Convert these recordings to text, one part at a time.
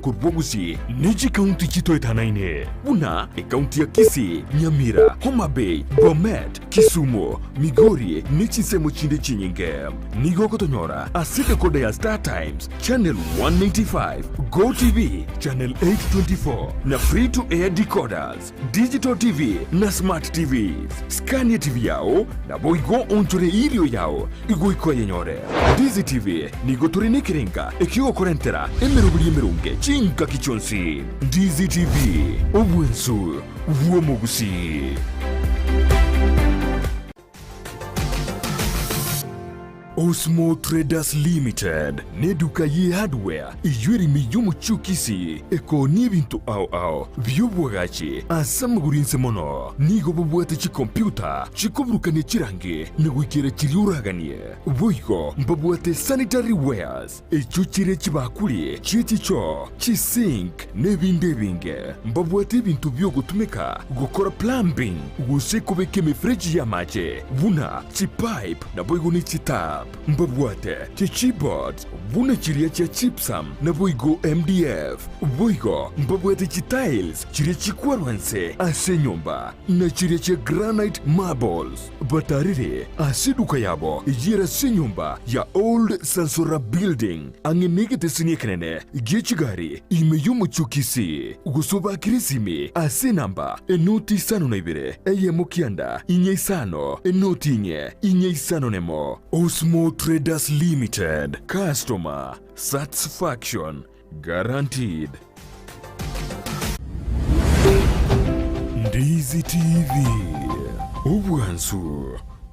kurbogusi niji kaunti chito etanaine buna kaunti ya Kisii, Nyamira, Homa Bay, Bomet, Kisumu, Migori nichi semo chinde chinyinge nigo kotonyora aside kode ya Star Times channel 195, Go TV channel 824 na free to air decoders, digital TV na smart TVs. Scania TV yao na boigo onchore ilio yao igo ikoye nyore. Ndizi TV nigo turine kirenga ekigo korentera emerubuli emerunge chinka kichonsi. Ndizi TV obwensu uomogusi. Osmo Traders Limited neduka ye hardware iyuri miyumu chukisi eko nibintu au byubwagachi asamugurinse mono nigo bubwate chi computer chikobrukane chirange negwikire chiriuraganie boigo mbabwate sanitary wares echuchire chibakuli chichicho chisink nebindebinge mbabwate bintu byo gutumika gukora plumbing gusekobeke mefreji ya mache buna chipipe na boigo ni chitap mbabwate chichibot buna chiria cha chipsam na boigo MDF boigo mbabwate chitiles chiria chikwarwanse ase nyumba na chiria cha granite marbles batarire asiduka yabo ijira se nyumba ya old Sansora building angenege tesini kenene gechigari imeyumu chukisi gusoba kirisimi ase namba enoti sano na ibire eye mokianda inye sano enoti inye sano nemo. Osmo Traders Limited, customer satisfaction guaranteed. Ndizi TV obwansu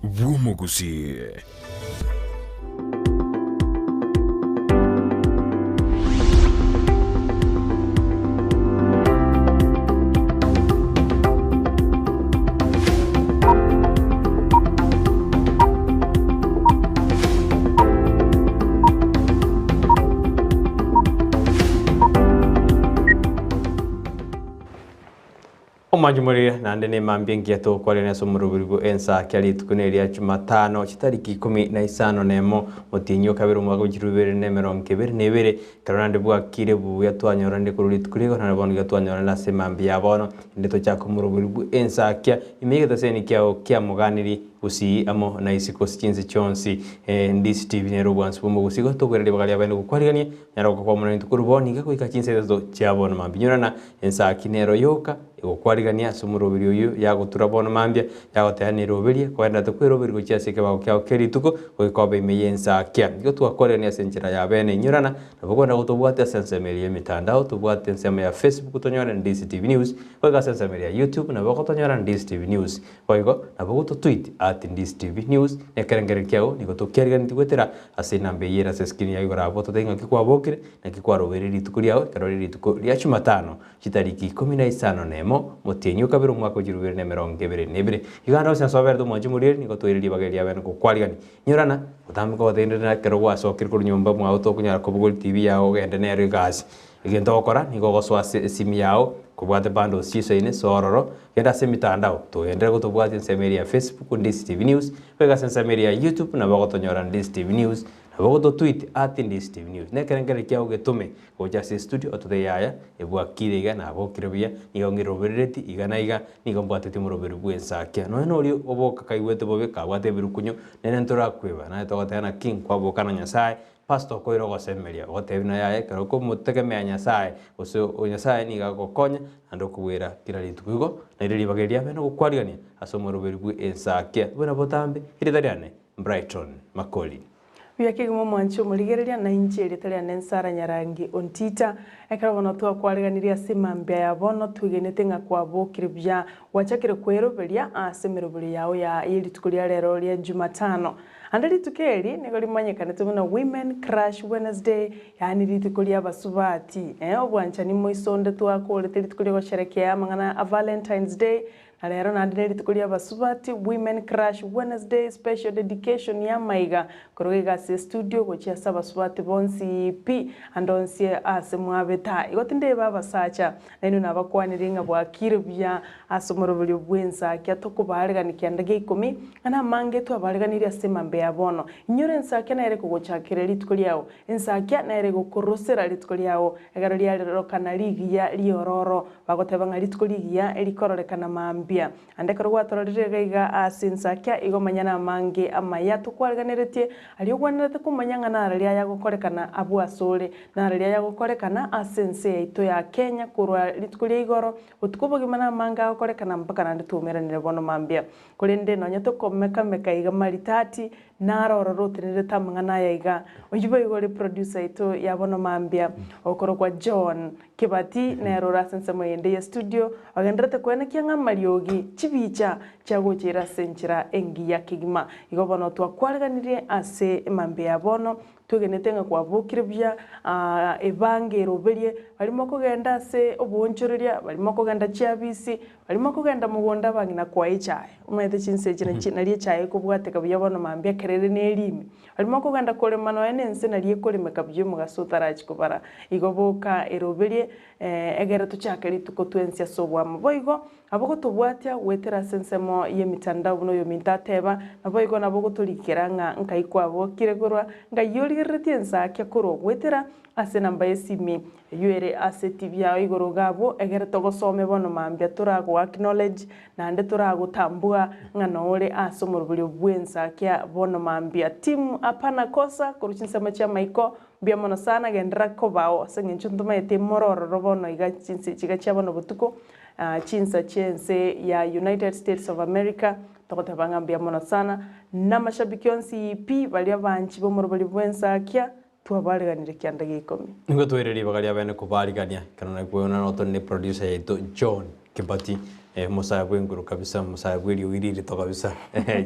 bwomogusi. Majumuri nandene mambiengia to kwale na somurubirigo ensa kyali tukuneria Jumatano chitariki 15 nemo mutinyo kabiru mwaka w'ikirubere nemero mkebere nebere karande bwa kire bu yatwanyora ndi kuruli tukurego na bono yatwanyora na semambi yabono ndeto cyako murubirigo ensa kya imigeta seni kyao kya muganiri usi amo na isiko skinzi chonsi Ndizi TV nero bwansi bumbo gusiko to kwerere bagali abane gukwariganye nyaroko kwa munani tukuruboni gako ikakinsezo cyabona mambinyurana ensa kinero yoka okwarigania sumurubiri uyu yaguturabona mambya yagotehanira ubirie kwenda tukwirubiri gucyasike bago kyao kerituko goikobe imeyensa kya niko twakorania senjira ya bene nyurana nabogona gutubwate sensemeri emitandao tubwate ensemo ya Facebook tonyora Ndizi TV News kwega sensemeri ya YouTube nabogo tonyora Ndizi TV News kwego nabogo to tweet @Ndizi TV News nekerengere kyao niko tukerigan twetera ase nambe yera seskini ya igora boto tenga kikwabokire na kikwarubiri tukuriao karori tukuria Jumatano chitariki 15 nemo mutinyo kabiru mwaka w'ikirubere nemero mkebere nebere iganda ose sober do mwanji muri niko twiriri bageli abene ko kwarigani nyurana utamiko watendera na kero wasokira ku nyumba mwa auto kunyara ko Google TV yao gende nero gas igenda okora niko goswa simi yao kubwate bando siso ine sororo yenda semitandao to yenda ko tubwate semeri ya Facebook Ndizi TV News wega semeri ya YouTube na bago tonyora Ndizi TV News Abago to tweet @Ndizi TV News. Nekerengere kyao getume koja se studio otude yaya ebwa kirega na abo kirabia nigongero bereti igana iga nigombwatete murobere bwensakya no no ri oboka kaiwete bobe kabwate birukunyo nene ntora kweba na togotana king kwa bokana nyasaye pastor koiro gosemeria gotebina yaye karo ko mutegemea nyasaye uso nyasaye niga gokonya ando kuwera kirari tukigo na riri bageria beno gukwarigania asomorobere bwensakya bwana botambe iridariane Brighton Makoli Kigimo mwancho muligereria na injeri tali nensara nyarangi ontita ekara bono twa kwariganiria simambya ya bono twigenete nga kwa bokiribya wachakire kweroberia asemerobuli yao ya yeli tukulia lero lya Jumatano andali tukeli nigoli manyekane tubona Women Crush Wednesday yani litukulia basubati obwancha ni moisonde twa ko leteli tukulia gosherekea mangana a Valentine's Day Alero na ndiri tukulia basubati Women Crush Wednesday special dedication ya maiga korogega se studio gochia sabasubati Bonsi P andonsi ase mwabeta igotinde baba sacha nenu nabakwanira bwakire bya asomorobuli bwenza kyatoko baregani kyandage 10 ana mange to bareganira semambe yabono inyorensa kena ere kugochakire litukuliao ensakya na ere gukorosera litukuliao egaro lya rokana ligia liororo bagoteba ngari litukuligia elikorolekana mambia andekaro gwatororire gaiga asinsakya igomanyana mange amaya tukwarganiretie aliogwanirete kumanyanga na aralia ya gukorekana abu asore na aralia ya gukorekana asense ito ya Kenya kurwa litukulia igoro utukubogimana manga gukorekana mpaka na nditumeranire bono mambia kulinde no nyato komeka meka iga maritati narororo tinire tamngana yaiga oyibo igore producer ito ya bono mambia okoro kwa John Kibati na erora Ensemo yende ya studio agendrete kwena kyanga mariogi chibicha chagochira senchira engi ya kigima igobono twakwarganirie ase mambe ya bono tugenetenga kwa bukiribya ebange roberie barimo kugenda se obonchororia barimo kugenda chiabisi barimo kugenda mugonda bangina kwa ichaye umete chinse china lie chaye kubwateka byabono mambia kerere nelimi barimo kugenda kolemano enense nalie kolemeka byo mugasutarachi kubara igoboka eroberie egera tuchakeri tukotwensia sobwa maboigo aboko tubwatya wetera Ensemo ye mitandao buno yo mintateba naboigo naboko tulikeranga nkaikwa bokire kurwa ngayolirete ensakya kuro wetera ase namba esimi yuere ase TV ya igoro gabo egera togosome bono mambia turago acknowledge nande turago tambua ngano ore asomorobuli bwensakya bono mambia timu apana kosa kuruchinsema cha maiko bia mono sana gendra kobao sengencho ntuma ete mororo robono igachinse chigacha bono butuko chinsa chense ya United States of America tokotabanga bia mono sana na mashabiki onsi pi balia banchi bomorobuli bwensakya twabariganire kyandage 10 ngo twereri bagalia bene kubarigania kana kuona noto ni producer yeto John Kibati musaya bwenguru kabisa musaya bwiri wiriri to kabisa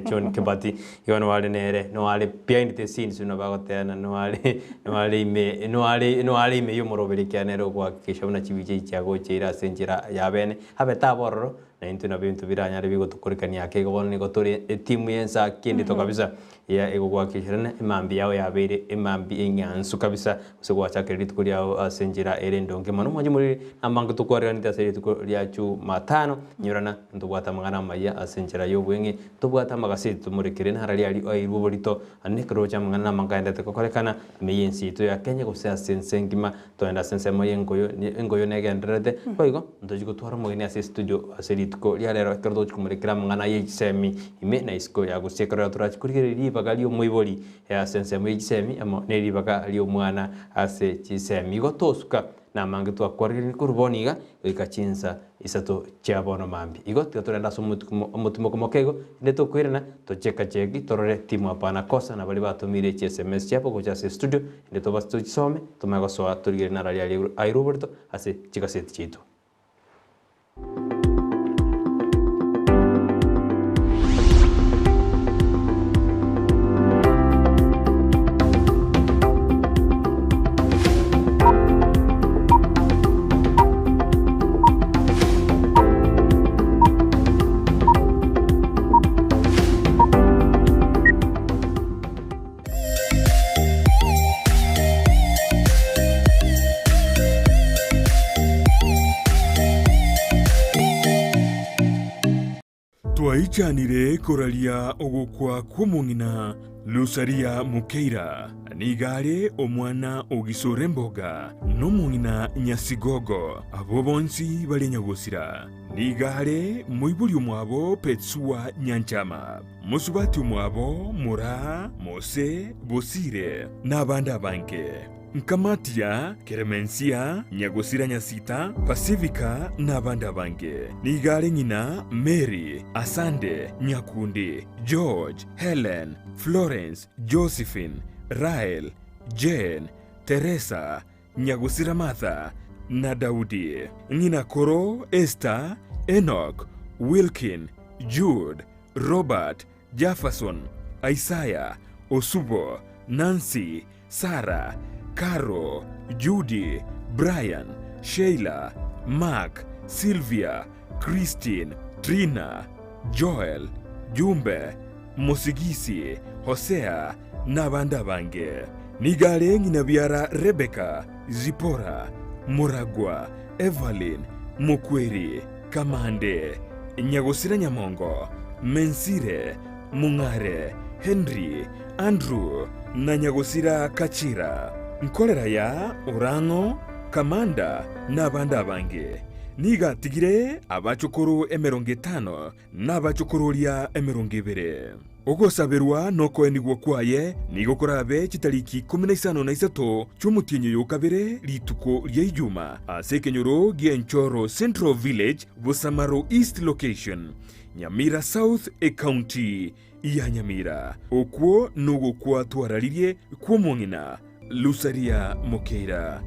John Kibati yono wale nere no wale behind the scenes no bagotena no wale ime yomorobere kyanero kwa kisha una chibiche cyago chira senjira yabene habe tabororo na into na bintu biranyare bigo tukorikania akego ni gotore timu yensa kindi to kabisa ya ego kwa kishirana imambi yao yabere imambi enyansu kabisa usego achakeri tukuri yao asenjira erendonge mano manje muri amanga tukwarani taseri tukuri yacu matano nyurana ndubwata mangana maya asenjira yo bwenge tubwata magasi tumurekere harali ali airuborito anekrocha mangana manganda tekorekana meyensi to ya Kenya gose sensengima to enda Ensemo yengoyo negendrede koigo ndojiko twara mogeni ase studio aseri tuko lero kerdo kumurekera mangana Yechisemi ime na isko ya gusekera turachkurigeri Ribaga Riabaibori Ensemo Yechisemi amo ne Ribaga Riomwana ase Yechisemi gotosuka na mangi twakwarigeri kuruboniga ikachinsa isato chabono mambi igo tutorenda somutumo komokego ndeto kwirana to cheka cheki torore timu apana kosa na bali batumire SMS chapo gocha se studio ndeto basto chisome tumago soa turigeri na rali airoberto ase chikaset chito Twaichanire koralia ogokwa kwomongina Lusaria Mukeira nigare omwana ogisore mboga nomongina Nyasigogo abo bonsi balenyagosira nigare muibuli mwabo Petsua Nyanchama musubati mwabo Mura Mose Bosire nabanda banke Nkamatia, Keremensia, Nyagosira Nyasita, Pacifica, Nabanda Bange, Nigare Ngina, Mary, Asande, Nyakundi, George, Helen, Florence, Josephine, Rael, Jane, Teresa, Nyagosira Martha, na Daudi, Ngina Koro, Esther, Enoch, Wilkin, Jude, Robert, Jefferson, Isaiah, Osubo, Nancy, Sarah, Caro, Judy, Brian, Sheila, Mark, Sylvia, Christine, Trina, Joel, Jumbe, Musigisi, Hosea n'abandi abange. Nigale ngina byara Rebecca, Zipora, Muragwa, Evelyn, Mukweri, Kamande, Nyagosira Nyamongo, Mensire, Mungare, Henry, Andrew, na Nyagosira Kachira. Nkolera ya Urango, Kamanda n'abandi abange. Niga tigire abachokoro 50 n'abachokorolia 20. Ogosaberwa noko enigwo kwaye nigokorabe chitariki 13 cy'umutinyo yokabere lituko lya ijuma ase kenyoro Gienchoro Central Village Busamaro East Location Nyamira South County ya Nyamira okwo nugo kwa twararirie kwomongina Lusaria Mokeira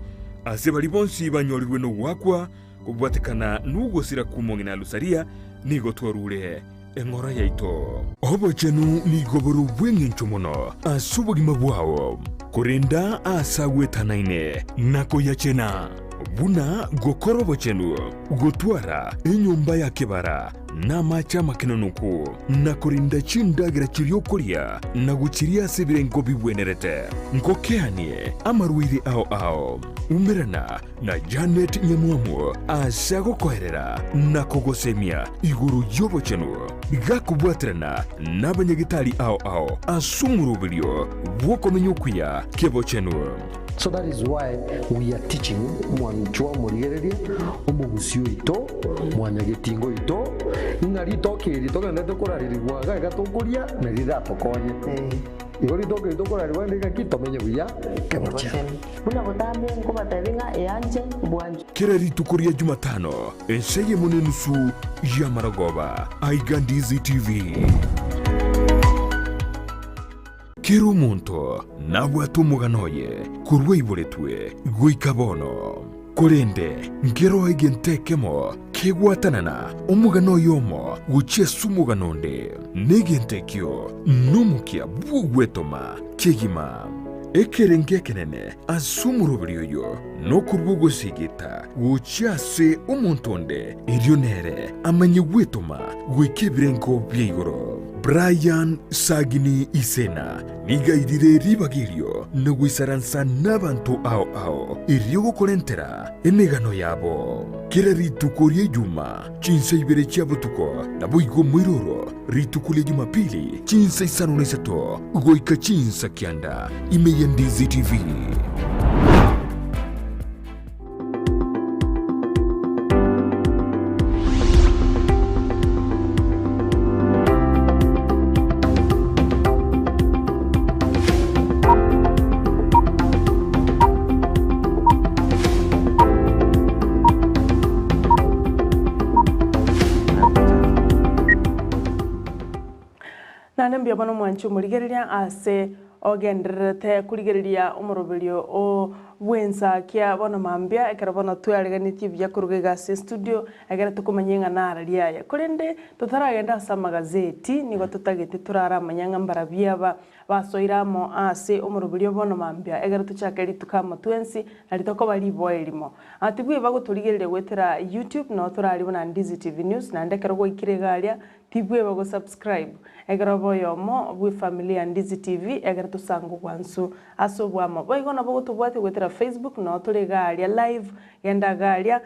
ase bali bonsi banyorirwe no wakwa kubwatekana nugosira kumongina Lusaria nigo twarure engora yaito obo chenu nigoboro bwengencho mono asubugima bwawo kurinda asagwetanaine nako yachena buna gokorobo chenu gotwara enyumba ya kebara n'amacha makenanuku na kurinda chindagira chiryokoria na guchiria sebirengo bibwenerete nkokeanie amarwiri ao umerana na Janet Nyamwamu asago koherera na kogosemia iguru yobo chenu gakubwatrana n'abanyagitari ao asumurubilio bwokomenyokuya kebo chenu. So that is why we are teaching mwanchwa murigereria omugusio ito mwanyagetingo ito inarito kirito kana tokoraririrwa gaga tokuria na riratokonye igori toke tokoraririrwa ndika kitomenye buya kemocha una gotambe ngobatabinga eyanje bwanje kirari tukuria Jumatano enseye munenusu ya Maragoba Ndizi TV Kero muntu nabwatu muganoye kurweiboretwe gwikabono kurende ngero agentekemo kegwatanana omugano yomo guchesu muganonde negentekyo numukia bugwetoma kegima ekerenge kenene asumurubriyo no kurbugo sigita guchase omontonde irionere amanye gwetoma gwekebrengo byigoro Brian Sagini Isena nigaidire ribagirio no gwisaransa n'abantu ao iryogo korentera emegano yabo kera ritukorie juma chinsa ibere cyabo tuko nabuigo mwiroro ritukulie Jumapili chinsa isano nesato goika chinsa kianda imeye Ndizi TV. Nambia bano mwanchu murigereria ase ogenderete kurigereria umurobelio o bwensa kia bono mambia ekara bono tuyariganitie bya kurugega se studio egera tukumanyenga nararia ya kurende tutaragenda asa magazeti nigo tutagete turara manyanga mbarabiaba basoiramo ase umurobelio bono mambia egera tuchakeri tukama twensi nalitoko bali boelimo atibwe baguturigerere gwetera YouTube no turari bona Ndizi TV News na ndekero go ikiregaria tibwe bago subscribe egera boyomo bwe familia Ndizi TV egera tusangu kwansu asobwamo boigo na bogo tubwate gwetera Facebook no turegaria live yenda garia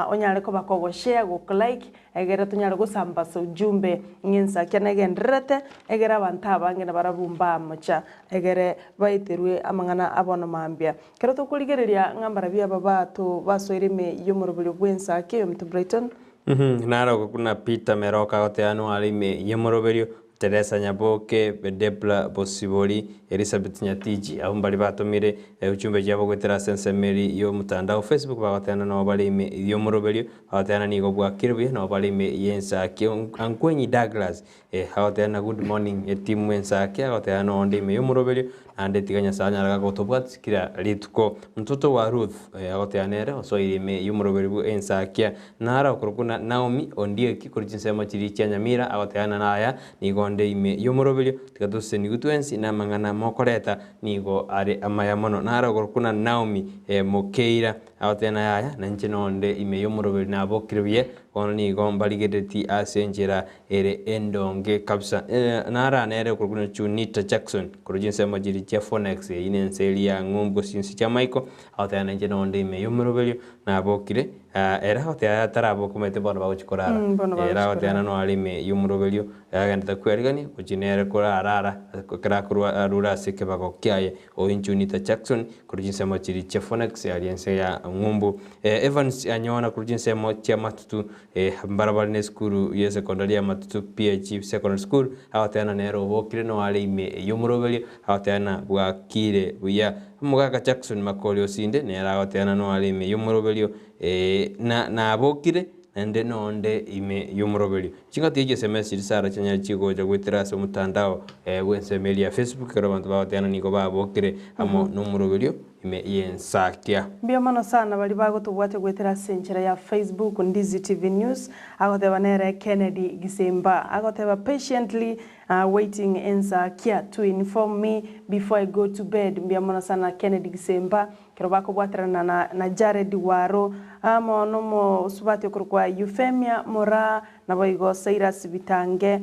onyale ko bakogo share go like egera tunyale go sambasa ujumbe ngensa kyanegenderete egera bantabange na barabumba mocha egere baiterwe amangana abono mambia kero to kuligereria ngambara bya babatu basoirime yomurubuli bwensa ke mtu Brighton naro kuna Peter Meroka goteano alime yomoroberio Teresa Nyaboke Bedepla Bosiboli Elizabeth Nyatiji abo bali batomire uchumbe jabo gwetera sensemeri yo mutandao Facebook bagatana no balime yomoroberio bagatana nigo bwa kirwe no balime yensa kyo ankwenyi Douglas hagatana good morning team yensa kyo bagatana ondime yomoroberio ande tiganya sanya raga gotobwat kira lituko mtoto wa Ruth agoteanere osoirime yomoroberio yensa kyo nara okurukuna Naomi ondie kikurijinse chiri kya Nyamira agoteana naya nigo ime yomoroberio tikatuse nigutwensi na mangana mokoreta nigo are amaya mono nara gorkuna Naomi Mokeira agotena yaya na nche nonde ime yomuroberi na bokiribye kono ni gomba ligedeti ase njira ere endonge kabisa nara nere kuruguna chunita Jackson kurujin sema jiri cha Phonex ine nseli ya ngumgo sinsi cha Michael agotena nche nonde ime yomuroberi na bokire era agotena tarabo kumete bono baguchikorara era agotena no alime yomuroberi agenda kwerigani kujinere kurarara kira kurwa rura sike bagokyaye oyinchunita Jackson kurujin sema jiri cha Phonex aliense ya ngumbu Evans anyona kurujin sema cha matutu barabara ne skuru ye secondary ya matutu PH secondary school agotena nero bokire no alime yomuroberi agotena bwakire buya mugaga Jackson makoli osinde nera agotena no alime yomuroberi na abokire ende nonde ime yomuroberi chingati Yechisemi sara chanya chigo ja gwetera so mutandao wensemi ya Facebook kero bantu bagotena niko babokire amo nomuroberi ime yensakia mbia mono sana bali bago tubwate gwetera senchera ya Facebook Ndizi TV News agoteba nere Kennedy Gisemba agoteba patiently waiting ensakia to inform me before I go to bed mbia mono sana Kennedy Gisemba kero bako bwatera na Jared Waro amo nomo subati kurukwa Euphemia Mora na boigo Cyrus Bitange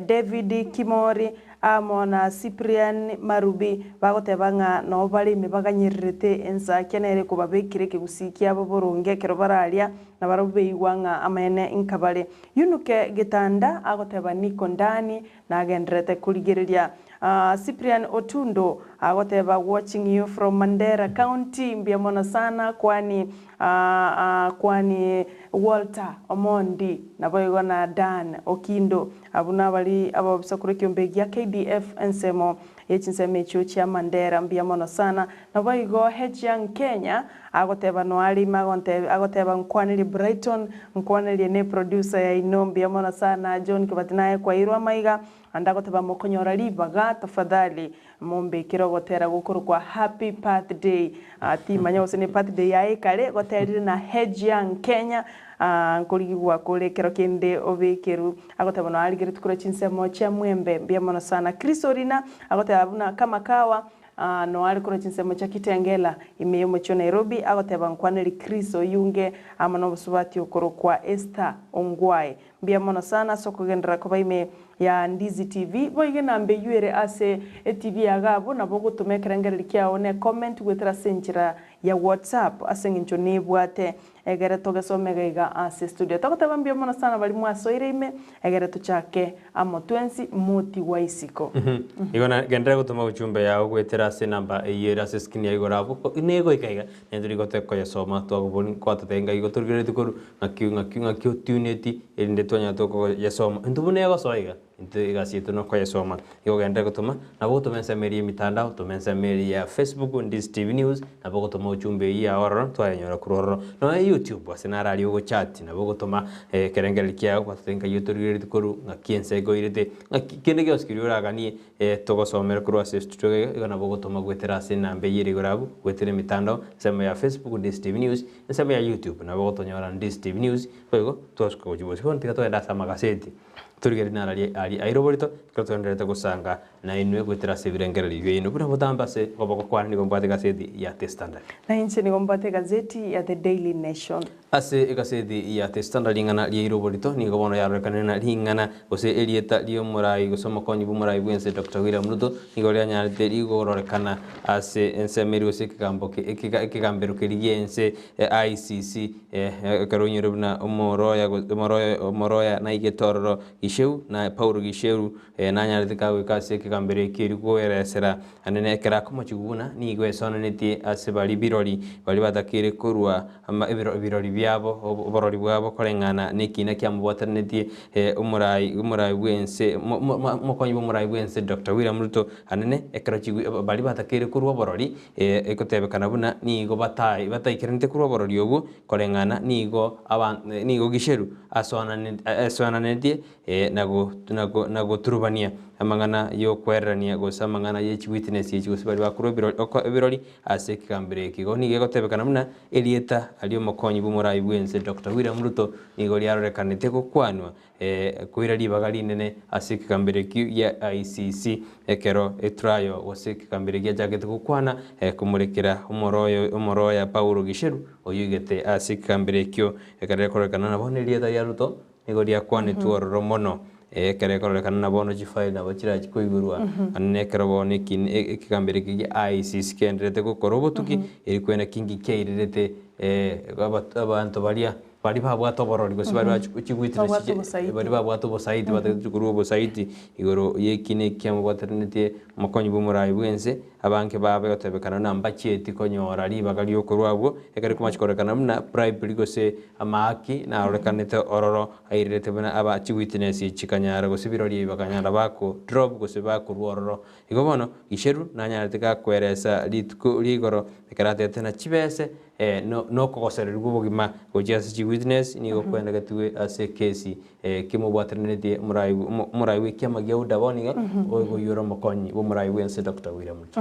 David Kimori amo na Cyprian Marubi bagotebanga no bali mebaganyirete ensa kenere kubabekire kegusikia boboronge kero baralia na barobe iwanga amene inkabale yunuke gitanda agoteba niko ndani na agendrete kuligereria Cyprian Otundo agoteba watching you from Mandera County mbia mona sana kwani Walter Omondi na boigo na Dan Okindo abuna bali ababisa kurekiombe ya KDF Ensemo Yechisemi ya Mandera mbia mona sana na boigo Young Kenya agoteba no ali magonte agoteba nkwanili Brighton nkwanili ne producer ya inombi ya mona sana John Kibatinaye kwa irwa maiga andagoteba mokonyora Ribaga tafadhali mombe kirogotera gukuru kwa happy birthday timanya osene birthday ya ekale goterire na Young Kenya nkurigwa kule kero kende obekeru agoteba no aligere tukure chinsemo cha mwembe mbia mona sana Krisorina agoteba buna kama kawa no ali kuna chinsemo cha Kitengela imeyo mocho Nairobi agoteba nkwaneli Chris Oyunge amano busubati okoro kwa Esther Ongwae mbia mona sana soko gendera ko baime ya Ndizi TV boige nambe yuere ase TV agabo na bogo tumekerengera kiao ne comment gwetera senchira ya WhatsApp asengincho nebwate egere togesomega iga ase studio tokoteba mbia mona sana bali mwasoire ime egere tuchake amo 20 moti waisiko igona gendera gutuma uchumbe ya gwetera ase namba eyera ase skin ya igorabo inego ikaiga nenduri goteko ya soma twaguboni kwatatenga igoturgere tukuru ngakyu tuneti elinde tonya toko ya soma ndubune go soiga integasitu no kwa soma igogenda gutuma nabo tumensemeri mitandao tumensemeri ya Facebook Ndizi TV News nabo gutuma uchumbe ya oro twanyora kuroro no YouTube asenara ali ugo chat nabo gutuma kerengeri kiao kwatenga YouTube tukuru ngakiense go irete ngakende gyoskiriura gani togosomera kurwa studio igona bo gutuma gwetera sinambe yiri gorabu gwetere mitandao sema ya Facebook Ndizi TV News sema ya YouTube nabo gutonyora Ndizi TV News kwego twasko ujibosi hon tigato enda sama gaseti turigeri narali airoborito kratondere gusanga na inwe gwetera sebirengereri yino bura butambase goboko kwani gombate gaseti ya The Standard na inche ni gombate gazeti ya The Daily Nation ase gaseti ya The Standard ingana airoborito ni gobono ya rekanena lingana ose elieta lio murai gusoma konyi bumurai bwense Dr. William Ruto ni golia nyarite ligorekana ase ensemeri ose kigamboke ekigambero kirigense ICC karonyero na moroya na igetororo Gisheu na Paulo Gisheu na nyarithika gwikase kigambere kirigo eresera anene ekera kumachuguna ni gwesona neti ase bali birori bali batakire kurwa ama birori byabo oborori bwabo korengana nikina kya mubwataneti umurai bwense mokonyi umurai bwense Dr. William Ruto anene ekera chigu bali batakire kurwa borori ekotebekana buna nigo bataikiranite kurwa borori obu korengana nigo Gisheu aswana neti nago turubania amang'ana yo kwerania gose amang'ana ye witness ye gose bari bakuru ebirori ase kigambire kigo ni gegotebekana muna elieta ali omokonyi b'omorai bwense Dr. William Ruto nigo liarorekanete gokwanwa kwira ribaga rinene ase kigambire ya ICC ekero etrayo gose kigambire giachagete gokwana kumurekera omoroya Paulo Gisheru oyugete ase kigambire kyo ekere korekana nabo ne elieta ya Ruto nigo liakwanetwe ororo mono ekere korekana nabo no chifaili nabo chirachi koigurwa anekero bone kigambire ki ICC kenderete gokora obotuki eri kwena kingi keirerete abantu bari babwata oborori gose bari bachigwitire bari babwata obosaiti batachukuru obosaiti igoro yekine kiamubwaterenetie mokonyi b'omorai bwense abanke babe gotebekana namba chieti konyora ribaga riokorwabwo ekari kumachikorekana muna bribery gose amaki na orekanete ororo airete bana abachigwitness chikanyara gose birori bakanyara bako drop gose bako ororo igo bono Gisheru nanyarete gakweresa rigoro ekarate na chibese no kogosererwa obogima gochiase chiwitness nigo kwenda gatwe ase kesi kimubwaterenetie omorai w'ikiama gia udaboniga oiguyora mokonyi b'omorai bwense Dr. William Ruto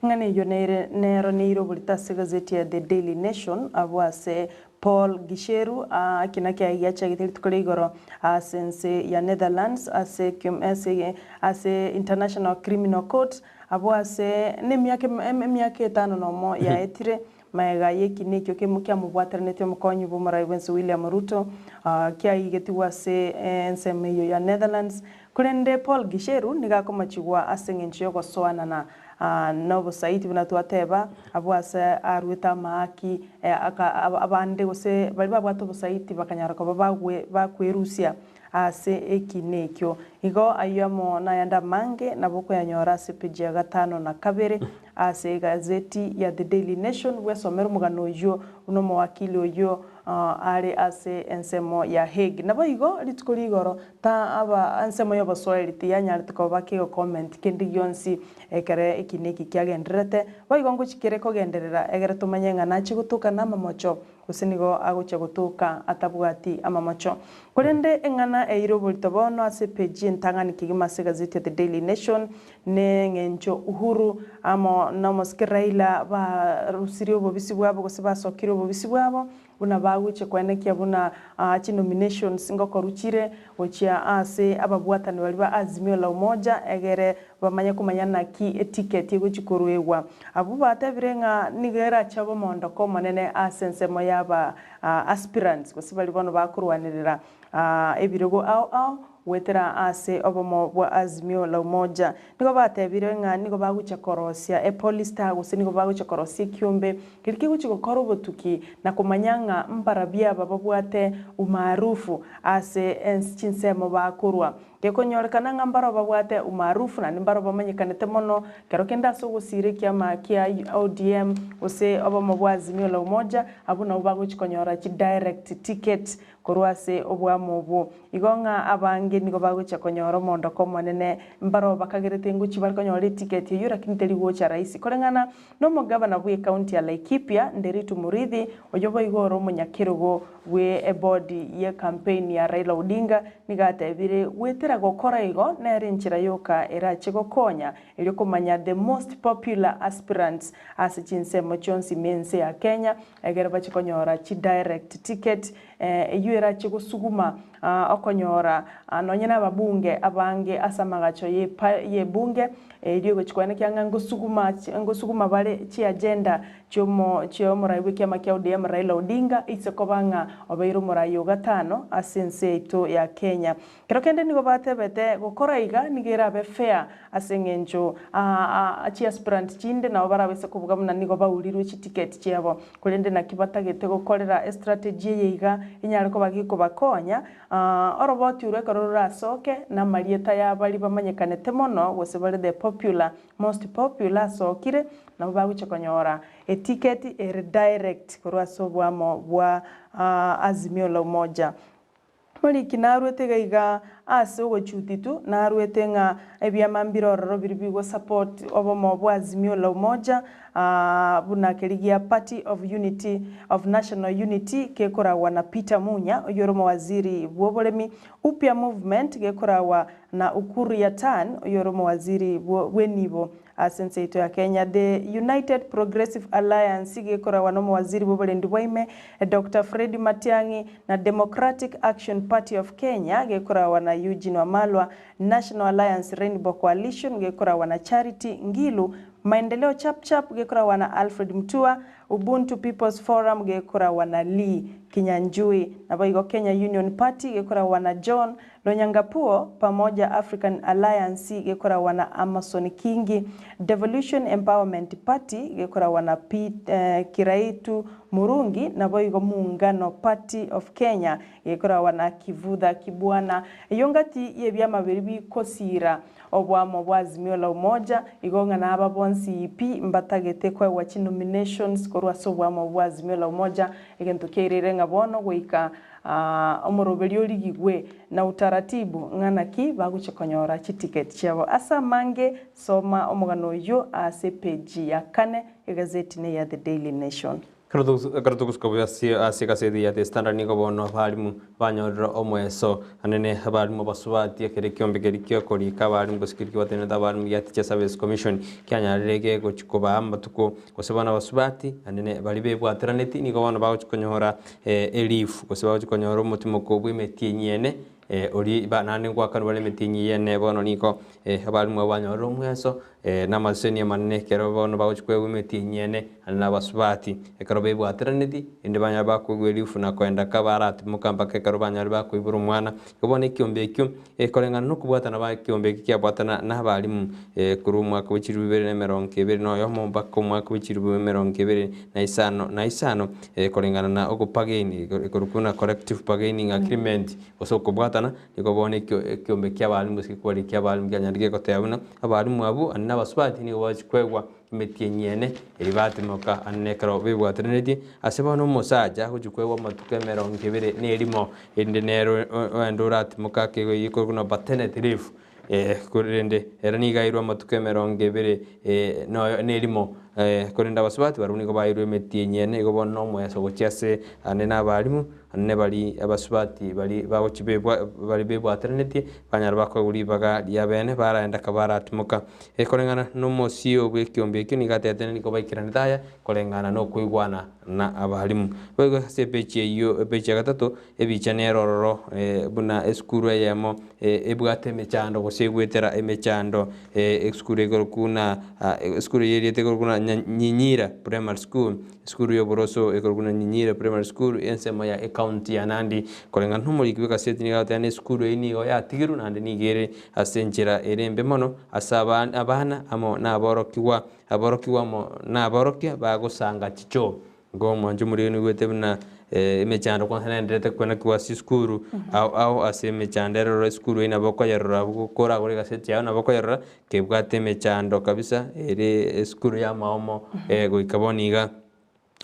ng'ane yo nero neiro bulitase gazeti ya The Daily Nation abwase Paul Gisheru akina kia giachagite tukole igoro sense ya Netherlands ase International Criminal Court abwase ne miaka 5 nomo ya etire maega yekine kyo kemukia mubwateranete omokonyi b'omorai bwense William Ruto kia igetiwa se Ensemo ya Netherlands kurende Paul Gisheru nigakomachigwa ase ng'encho yogosoana na nobo saiti buna twateba abwase arwita maaki abande gose bari babwata obosaiti bakanyara ko bakwerusia ase ekinekyo igo ayamo nayanda mange naboko yanyora ase page ya 5 na 2 ase gazeti ya The Daily Nation wesomera mugano yo uno mawakili oyo ari ase Ensemo ya Hague nabo igo litukuri igoro ta aba Ensemo yo basoeli tiyanyarite ko bakego comment kendi yonsi ekere ekineki kyagenderete boigo ngochikere kogenderera egere tumanyanga nachi gutuka na mamocho usinigo aguche gutuka atabwati amamocho kurende engana eiro bulto bono ase page ntangani kigimase gazeti ya The Daily Nation ne ngencho uhuru amo namoske Raila ba rusirio bobisi bwabo gose basokiro bobisi bwabo buna baguche kwenekia buna chi nominations ngokoruchire ochia ase ababwatani bali ba Azimio la Umoja egere bamanya kumanyana ki ticket yegochikorwewa abo batabirenga nigera chabo mondoko manene ase Ensemo yaba aspirants gose bali bono bakurwanirira ebirogo au wetera ase obomo bwa Azimio la Umoja nigo batebirenga nigo bagucha korosia polista gose nigo bagucha korosia kiumbe kiriki guchiko korobotuki na kumanyanga mbarabia bababwate umaarufu ase Ensemo bakurwa kekonyorekana ngambaro babwate umaarufu na nimbaro bamanyikanete mono kero kenda so gusire kiama kia ODM ose obomo bwa Azimio la Umoja abuna ubaguchikonyora chi direct ticket korwase obwamo bwo igonga abange nigo bagucha konyoro mondo komonene mbaro bakagerete nguchi barikonyora ticket yura kinteri gocha rais korengana no mugabana bwe county ya Laikipia Nderitu Murithi oyobo igoro munyakirugo we body ye campaign ya Raila Odinga nigatebire wetera gokora igo nere nchira yoka era chigokonya iri kumanya the most popular aspirants as Ensemo chonsi mense ya Kenya egere bachikonyora chi direct ticket eyuera chigosuguma okonyora nonyena babunge abange asamagacho ye bunge iriyo gochikwana kyanga ngosuguma bare chi agenda chomo raiwe kiama kya ODM Raila Odinga isekobanga obeiro morayo gatano asense ito ya Kenya kero kende nigo batebete gukora iga nigera be fair asengenjo chi aspirant chinde na barabese kuvuga muna nigo baurirwe chi ticket cyabo kurende na kibatagete gukorera strategy yiga inyare ko bagiko bakonya oroboti ureka rurasoke na marieta ya bali bamanyekanete mono gose bali the most popular sokire na baguche konyora ticket direct korwaso bwamo bwa Azimio la Umoja Mariki narwete gaiga ase ogochutitu narwete nga ebiama mbirororo biri bigo support obomo bwa Azimio la Umoja buna kerigia Party of Unity of National Unity kekorawa na Peter Munya oyoromo waziri bwoboremi upya movement kekorawa na Ukuru Yatan oyoromo waziri wenibo asense ito ya Kenya. The United Progressive Alliance gekorawa no waziri bwoborendi bwaime Dr. Fred Matiang'i na Democratic Action Party of Kenya gekorawa na Eugene Wamalwa. National Alliance Rainbow Coalition gekorawa na Charity Ngilu. Maendeleo Chapchap gekorawa na Alfred Mutua. Ubuntu People's Forum gekorawa na Lee Kinyanjui. Na baigo Kenya Union Party gekorawa na John Lonyangapuo pamoja African Alliance gekorawa na Amason Kingi. Devolution Empowerment Party gekorawa na Kiraitu Murungi. Na baigo Muungano Party of Kenya gekorawa na Kivutha Kibwana. Yongati yebyama biribi kosira obwamo bwa Azimio la Umoja igonga na aba Bonsi ipi mbatagete kwa wachi nominations korwa so bwamo bwa Azimio la Umoja egento keirere ngabono goika omorobelio ligigwe na utaratibu ngana ki baguchekonyora chi ticket chabo asa mange soma omugano yo ase page ya 4 egazeti ne ya The Daily Nation. Karatukus ase kasedi ya Standard niko bono balimu banyorero omweso anene balimu basubati akere kiombe kerikyo korika balimu gosikiriki watene da balimu ya Teacher Service Commission kyanyarege gochikoba amatuko gosebana basubati anene balibe bwateraneti niko bono bagochikonyora elif goseba gochikonyora omutimo kobwemeti nyene ori banane gwakano bale metinyi yene bono niko abalimu banyorero omweso namaseni manene kero bono bagochikwe metinyi yene na basubati ekero bebwateraneti inde banya bakugwelifu na kwenda kabarati mukambaka ekero banya bakuibura umwana kubona ikiombe ekyo ekorengana no kubwatana ba ikiombe kiabwatana na abalimu kuri umwaka w'ikiri 2020 no yo mombaka umwaka w'ikiri 2025 na isano ekorengana na ogupageni ekorukuna collective bargaining agreement osoko bwatana niko bone ikiombe kiabalimu sikwari kiabalimu kyanyarige kotayabuna abalimu abo anna basubati ni wachikwegwa metienyene eribatimoka annekero bibwatreneti asebano musaja hujukwewa matuke 20 nerimo endenero endurat mukake yiko kuna paternity leave kurende eranigairwa matuke 20 no nerimo kurenda basubati baruniko bairwe metienyene igobono mweso gochiase anena abalimu anne bali abasubati bali bagochibebwa bali bebwatreneti banyara bakoguri baga diabene baraenda kabaratumuka ekorengana no mosio bwekiombe ekyo nigatetene niko baikirana korengana no kuigwana na abalimu bego sepeche iyo peche gatatu ebicha nerororo buna eskuru yemo ebwate mechando gosegwetera emechando eskuru egorukuna eskuru yeriete egorukuna nyinyira primary school eskuru yoboroso egorukuna nyinyira primary school ensemo ya county ya Nandi korengana no muri kwika seti nigatene eskuru ini ya tigiru nande nigere asenjera erembe mono asaba abana amo na aborokiwa mo na aborokia bagosanga chicho ngo mwanju muri ni gwetebna emechando kwa nendete kwena kwa skuru au ase mechandero skuru ina boko yarora gukora gore gaseti ya na boko yarora kebwate mechando kabisa ere skuru ya maomo goikaboniga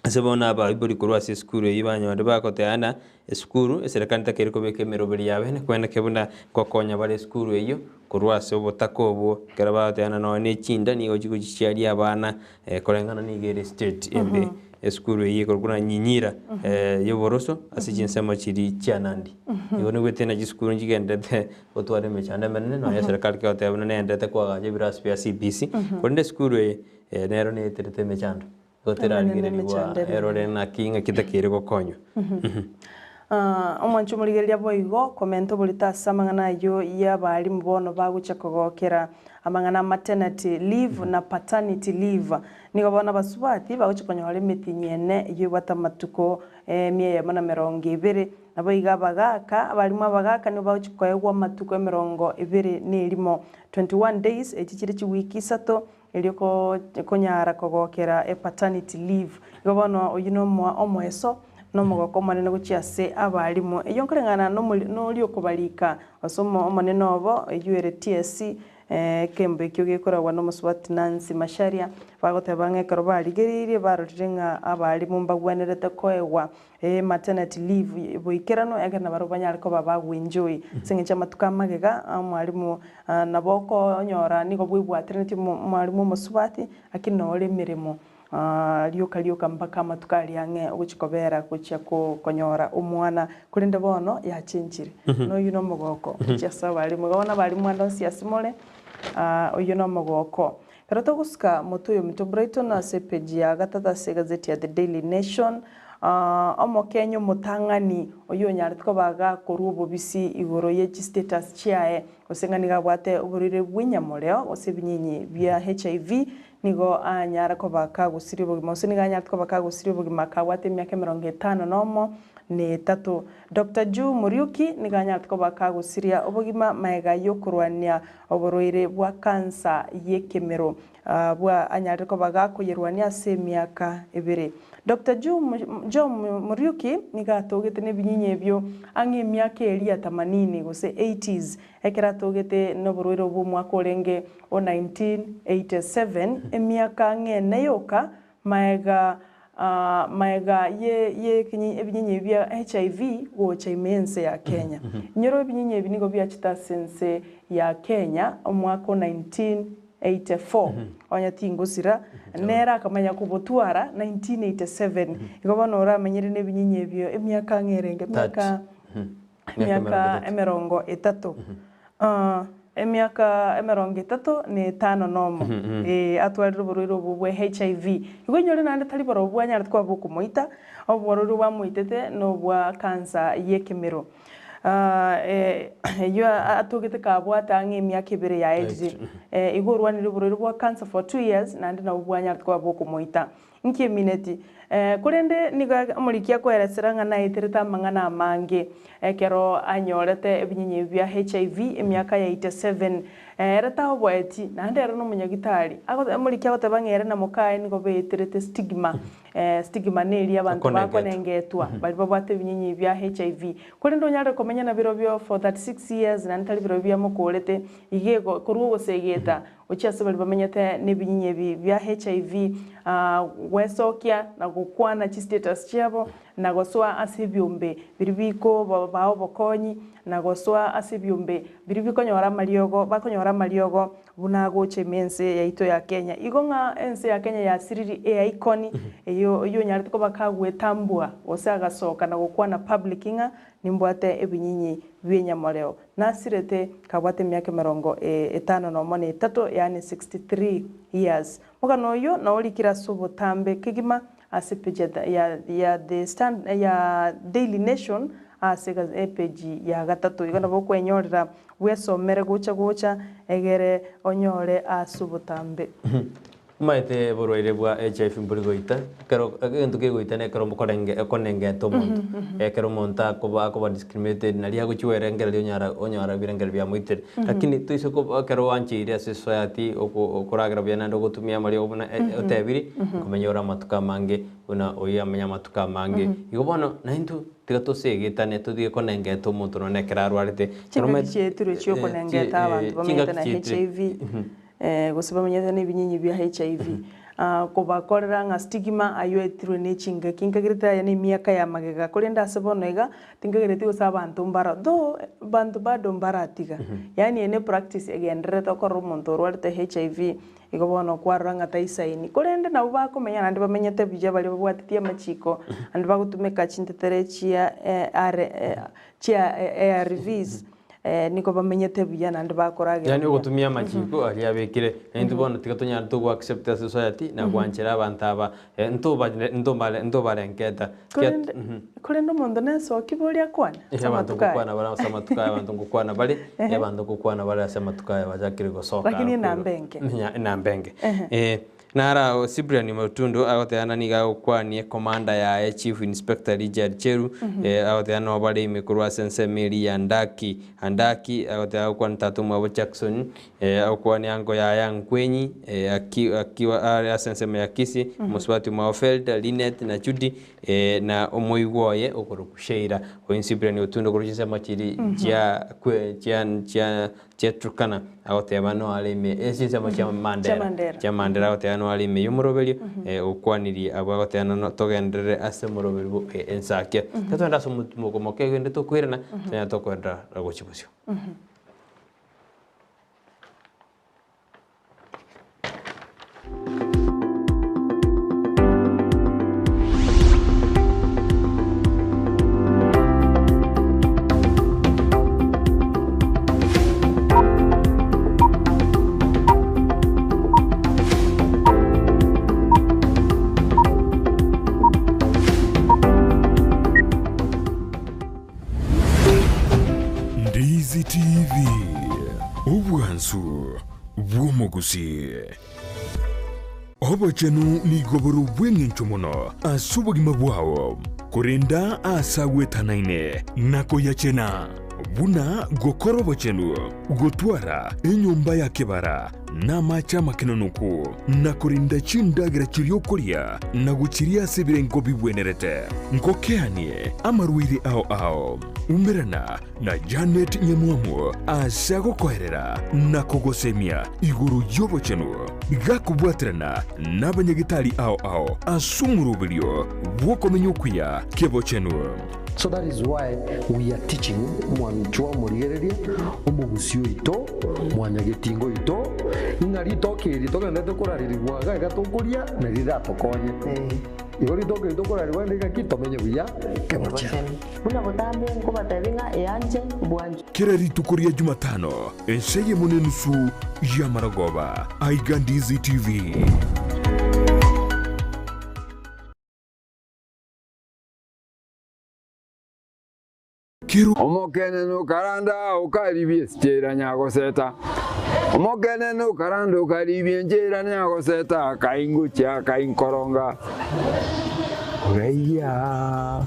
asebona aba ibori kurwa se skuru yibanyo bakoteana skuru serikali takeriko beke meroberi yabene kwenda kebuna kokonya bale skuru eyo kurwa se obutakobo kerabateana no ne chinda ni ojigo chiari abana korengana ni gere state embe eskuru yiko kuna nyinyira yoboroso asijinse chiri chanandi yone wetena jiskuru njigendete otware mechanda menene no ya serikali ka otabana ne endete kwa gaje biras pia CBC konde skuru nero ne terete mechanda otera ngire ni wa erore na kinga kitakire gokonyo omwanchu muligeria boigo komento bulita samangana yo ya bali mbono bagucha kogokera amangana maternity leave na paternity leave nigo bona basubati bagucha konyore metinyene yo batamatuko miye mana 20 nabo igabagaka abalimu abagaka nibo bagucha koyegwa matuko 20 nilimo 21 days echichire chi wiki 3 elioko konyara kogokera paternity leave nigo bona oyino omweso no mugoko manene guchiase abalimu eyonkorengana no lyo kubalika osomo omanene obo URTSC kembe kyo gekoragwa no muswati Nancy Masharia bagoteba ng'ekero barigeririe barotirenga abari mumbagwenerete koegwa maternity leave boikerano egena baro banyariko babagwenjoy singicha matuka magega mwalimu naboko nyora nigo bwibwatiriti mwalimu muswati akinore mirimo lioka mpaka matukali yange uguchikobera kuchia konyora umwana kurinde bono ya chinchiri no yuno mogoko chasa bali mugabona bali mwando siasimole oyuno mogoko pero toguska motuyo mito Brighton ase page ya gatata se gazeti ya The Daily Nation omokenyo mutangani oyo nyaritko baga korubo bisi igoro yechi status chiae osengani gabwate uburire bw'inyamoreo osebinyinyi bya HIV nigo anyara ko bakagusiri bugima oseniga nyartko bakagusiri bugima kawate myaka 53 ne tatu Dr. Ju Muriuki niga nyartko bakagusiria obugima maega yokurwania oburoire bwa kansa yekemero bwa anyartko bagakuyirwania se myaka 2 Dr. Ju Muriuki niga atogete ne binyinye byo ange myaka 80 gose 80s ekera atogete no buroire bwo mwaka orenge o 1987 emyaka ngene yoka maega ye ebinyinyi bya HIV gocha imense ya Kenya nyoro ebinyinyi ebinigo bya chitasense ya Kenya omwaka 1984 onya tingusira nera akamanya kubutwara 1987 igobona oramenyere nebinyinyi ebyo emyaka ngerenge emyaka emerongo etatu emyaka emerongo etatu ne tano nomo atwarire uburiro bubwe HIV igonyore nande tali baro bwanya twaba bukumuita oburiro bwamuitete no bwa kansa yekemero yo atogete kabwata emyaka 2 ya AIDS igorwanire uburiro bwa cancer for 2 years nande na bwanya twaba bukumuita nkiemineti kurende niga mulikia kweresera ngana itirita mangana amange ekero anyorete ebinyinyi bya HIV emyaka ya 87 reta obweti nande rero no munyagitari ago mulikia gotebangere na mukae nigo betirite stigma neri abantu bakonengetwa bali babwate ebinyinyi bya HIV kurende onyare komenya na biro byo for 36 years nande tali biro bya mukorete igego kurugo gosegeta ochiase bali bamenyete nebinyinyi bya HIV wesokia na gukwana chi status chabo na goswa asibyumbe biribiko bao bokonyi na goswa asibyumbe biribiko nyora mariogo bakonyora mariogo bunago chemense yaito ya Kenya igonga ense ya Kenya ya siriri icon iyo nyarituko bakagwetambua osaga soka na gukwana public inga nimbwate ebinyinyi byenyamoreo nasirete kabwate myaka 53 yani 63 years mugano yo na olikira subutambe kigima asepage ya the stand ya Daily Nation asega page ya gatatu igana bokwenyorera wesomere gocha egere onyore asubutambe maite borwaire bwa HIV mburigoita kero agento kegoita ne kero konenge to muntu kero monta ko discriminated na lia gochiwere ngere onyara birengere bya muitere lakini tuiso ko kero wanchire society okuragira bya nando gutumia mari obuna otebiri kumenyora matuka mange una oyamenya matuka mange igobona na into tigato segitane tudie konenge to muntu no nekera arwarite kero cheturo chyo konenge ta abantu bamenya na HIV gusibamenyete nebinyinyi bya HIV kubakorera nga stigma ayo etirwe nechinga kinkagirita ya nemyaka ya magega kurenda asebonega tingagiriti usabantu mbara do bantu bado mbaratiga yani ene practice egendereta ko rumuntu rwarte HIV igobona kwaranga taisaini kurenda nabo bakomenya nandi bamenyete bija bali babwatitia machiko andi bagutumeka chintetere chia ARVs niko bamenyete biyana ndi bakoragira yani ugutumia machiko ali abekire ndi bona tigatonya to accept society na gwanchira abantaba ntobale nketa kurendo mondo neso kibolia kwana samatuka bara samatuka abantu ngukwana bali abantu ngukwana bali samatuka bajakire gosoka lakini na mbenge Nara Cyprian Mutundu agoteana niga gukwanie komanda ya Chief Inspector Richard Cheru agoteana obale imikuru sensemeri ya Ndaki agoteana kwa ntatu mwa Jackson agokwani ango ya Yankwenyi akiwa Sensemo Yakisi Muswati Maofeld Linet na Chudi na omoigwoye okurukusheira oinsibira ni otundo kuruchisa machiri chia Turkana agoteba no alime esisemo chia Mandera agoteba no alime yumurobelio okwanirie abo agoteba no togendere ase murobelio ensake tatwenda so mutumo mokegende tokwirana tanya tokwenda agochibusio Ndizi TV obwansu bwomogusi obachenu ni goboro bwengencho muno asubugima bwawo kurinda asagwetanaine nako yachena buna gokoro bachenu gotwara enyumba ya kebara na macha makenunuku na kurinda chindagira chiriokoria na guchiria sebirengo bibwenerete nkokeanie amaruiri ao umerana na Janet Nyamuamu asago koherera na kogosemia iguru yobo chenu gakubwatrana na banyagitari ao asumurubilio bwokomenyokuya kebo chenu. So that is why we are teaching mwanchwa murigereria omugusio ito mwanyagetingo ito inarito kirito kana tokoraririwaga igatokuria na riratokonye igori toke tokorariwa ndika kitomenye buya kemocha una gotambe ngo batabinga eyanje bwanje kirari tukuria Jumatano enseye munenusu ya Maragoba Ndizi TV. Omokene no karanda ukaribie stera nyago seta. Omokene no karanda ukaribie njera nyago seta kaingucha kainkoronga. Oreya.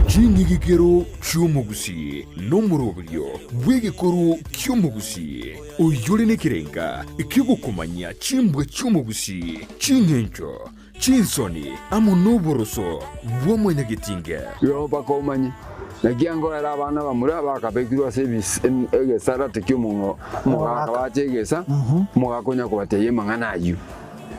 Chingigikero cyumugusi no murobyo bwegikoro cyumugusi uyuri nekirenga ikigukumanya chimbwe cyumugusi chinyencho chinsoni amunoboroso bwomwenyagitinge yo bakomanye nagiango era abana bamura bakabekirwa service egesara tekyumungo mugakabachegesa mugakonya kubateye manganayu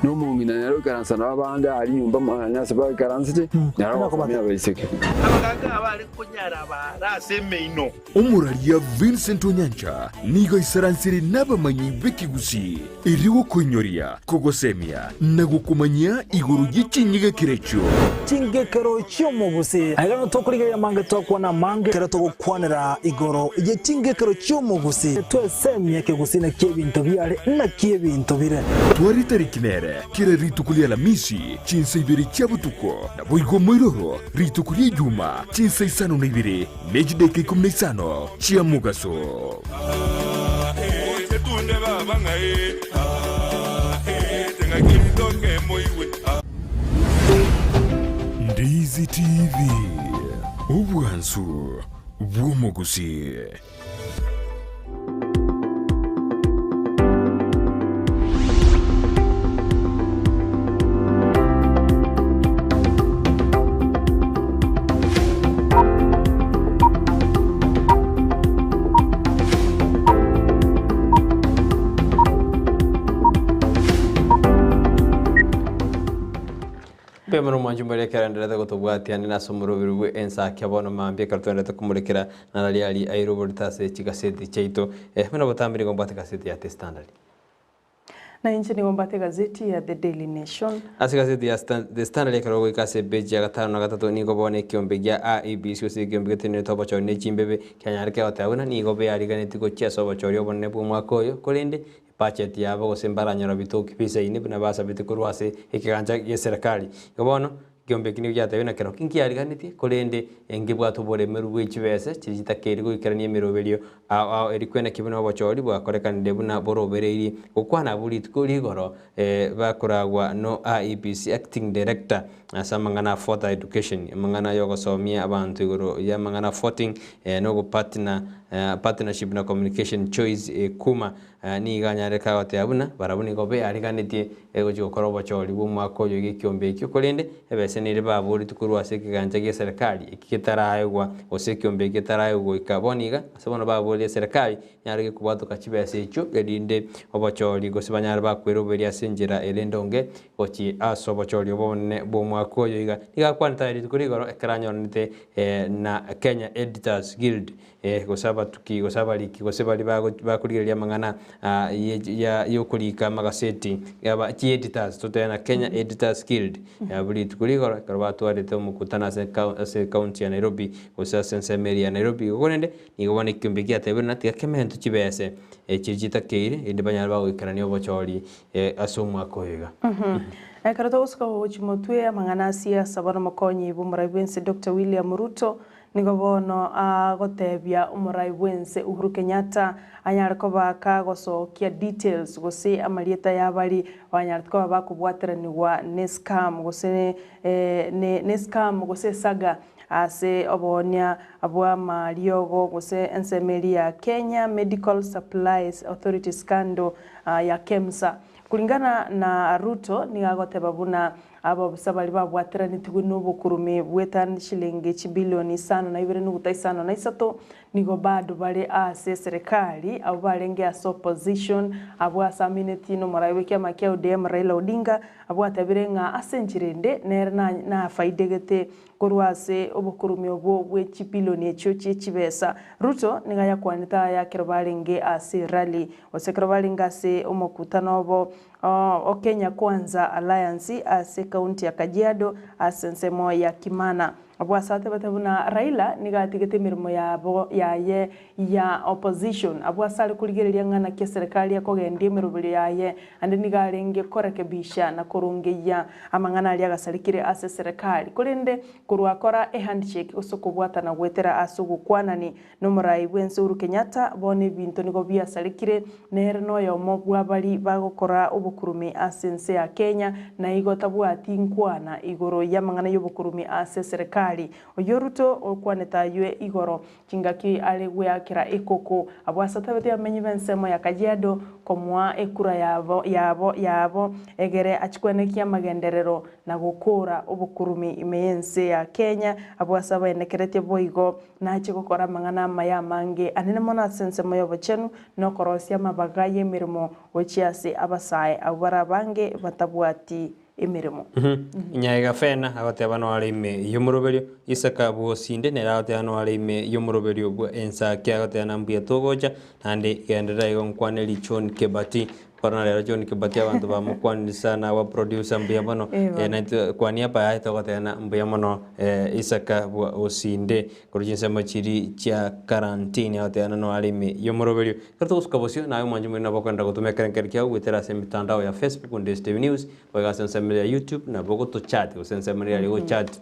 no mungina nero karansana abandi ari nyumba mwanyase ba karansite naro bakomya bayiseke abaganga abari kunyara baraseme ino umuraria Vincent Onyancha nigo isaransiri n'abamanyi b'ikigusi iriwo konyoria kogosemia na gukumanya iguru y'ichinyiga kirecho chingekero cy'umugusi agano tokuriga mange tokwana mange kero tokwanira igoro ije chingekero cy'umugusi twesemye kigusi na kebinto byare na kebinto bire twari tarikinere kire ritukulia la misi chinse ibiri cyabutuko na boigo moiroro ritukulia juma chinse isano na ibiri nejideke 15 chia mugaso tunde baba ngai tenga kindoke moiwe Ndizi TV obwansu bwomogusi. Pemano manjumbere karandira gutubwati ani nasomurubirwe ensake abona mambye kartwenda tukumurekera nalali airobotase chigaseti cheito mena botambiri ngombate kaseti ya standard na nchi ni ngombate gazeti ya The Daily Nation ase gazeti ya The Standard karogo ikase beji ya 5 na 3 nigo bone kiombe ya IEBC ose kiombe tene tobo cho ne chimbebe kanyarike otawuna nigo be arigane tiko chia sobo cho ryo bonne bu mwakoyo kolende budget yabo gosembaranyora bitoki pisa ine bina basa bitikurwase ikiganja ya serikali gobono kiombe kini gyatawina kero kinkiariganiti kolende engibwato bole meruwe chibese chitakerigo ikaranie merobelio erikwena kibino bochori bwakorekanide buna borobereri gukwana buri tukuri goro bakoragwa no IEBC acting director asa mangana further education mangana yogo somia abantu igoro ya mangana voting no partnership na communication choice kuma ni ganyare kagote abuna barabuni gobe ariganitie egojo korobo chori bu mwako yo gikiombe kikolende ebese ni Ribaibori tukuru ase kiganja ge serikali ikitaraegwa ose kiombe kitaraegwa ikaboniga asabona Ribaibori serikali nyarege kubato kachibese icho edinde obochori gosibanyara bakweroberia senjera elendonge ochi asobochori obone bo mwako yo iga kwanta rikurigoro ekranyonite na Kenya Editors Guild gosaba tuki gosaba liki gosebali bakurigeria mangana ya yokulika magaseti yaba editors tutena Kenya Editors Guild ya buli tukurigoro karwatu arete mukutana se county ya Nairobi gosasa Ensemo ya Nairobi gogonende nigobone kiumbikia tebena tikakemento chibese chijita keire inde banyara bagoikarania obochori asomwa koyega Karata uska uchimotwe mangana siasa bana makonyi bumuraibense Dr. William Ruto nigobono gotebia umuraibense Uhuru Kenyatta anyarko baka gosokia details gose amalieta yabali wanyarko bakubwateraniwa nescam gose nescam gose saga ase obonia abwa mariogo gose Ensemo ya Kenya Medical Supplies Authority scandal ya KEMSA. Kulingana na Ruto nigagoteba buna abo busabali babwaterani tugunu bukurume bwetan shilingi bilioni 5.5 na isato nigo bado bale ase serikali abo balenge as opposition abo asamineti no maraiwe kya makya ODM Raila Odinga abo atabirenga asenjirende na faidegete korwase obukurume obo bwe bilioni echo chibesa Ruto nigaya kwanita ya kirbalenge ase rally osekirbalinga ase omokutano obo o Kenya Kwanza Alliance ase kaunti ya Kajiado ase Ensemo ya Kimana abwasate batabuna Raila nigatigete mirimo yabo yaye ya opposition abwasale kuligereria ngana ke serikali yakogendie mirubiri yaye ande nigarenge korekebisha na kurungeya amangana ali agasalikire ase serikali kulinde kurwakora handshake usokubwata na gwetera asugukwanani no muraibense Uhuru Kenyatta bone bintu nigo biasalikire nerno yo mobwa bali bagokora obukurumi ase nse ya Kenya na igotabwati nkwana igoro yamangana yobukurumi ase serikali Ruto okwanetaywe igoro kingaki alegwe akira ekoko abwasatabete amenyi Ensemo ya Kajiado komwa ekura yabo egere achikwenekia magenderero na gukura obukurumi imeyense ya Kenya abwasaba enekerete boigo na chigokora mangana maya mange anene mona Ensemo yobochenu no korosia mabagaye mirimo ochiase abasae abara bange batabwati emirimo nyaiga fena agote abana wale ime yomuroberio isaka bwosinde neragote abana wale ime yomuroberio bwo ensa kya agote anambia togoja nande gendera igonkwane lichon kebati Korona lero John Kibati abantu bamukwani sana wa producer mbiyamano na kwani apa ya tokotena mbiyamano isaka osinde kurujinsa chiri cha quarantine atena no alimi yomoroberio kato uskabosio na mwanji mwina bakwenda kutumeka nkerkia wetera se mitandao ya Facebook Ndizi TV News waga sensemele ya YouTube na bogo to chat usensemele ya go chat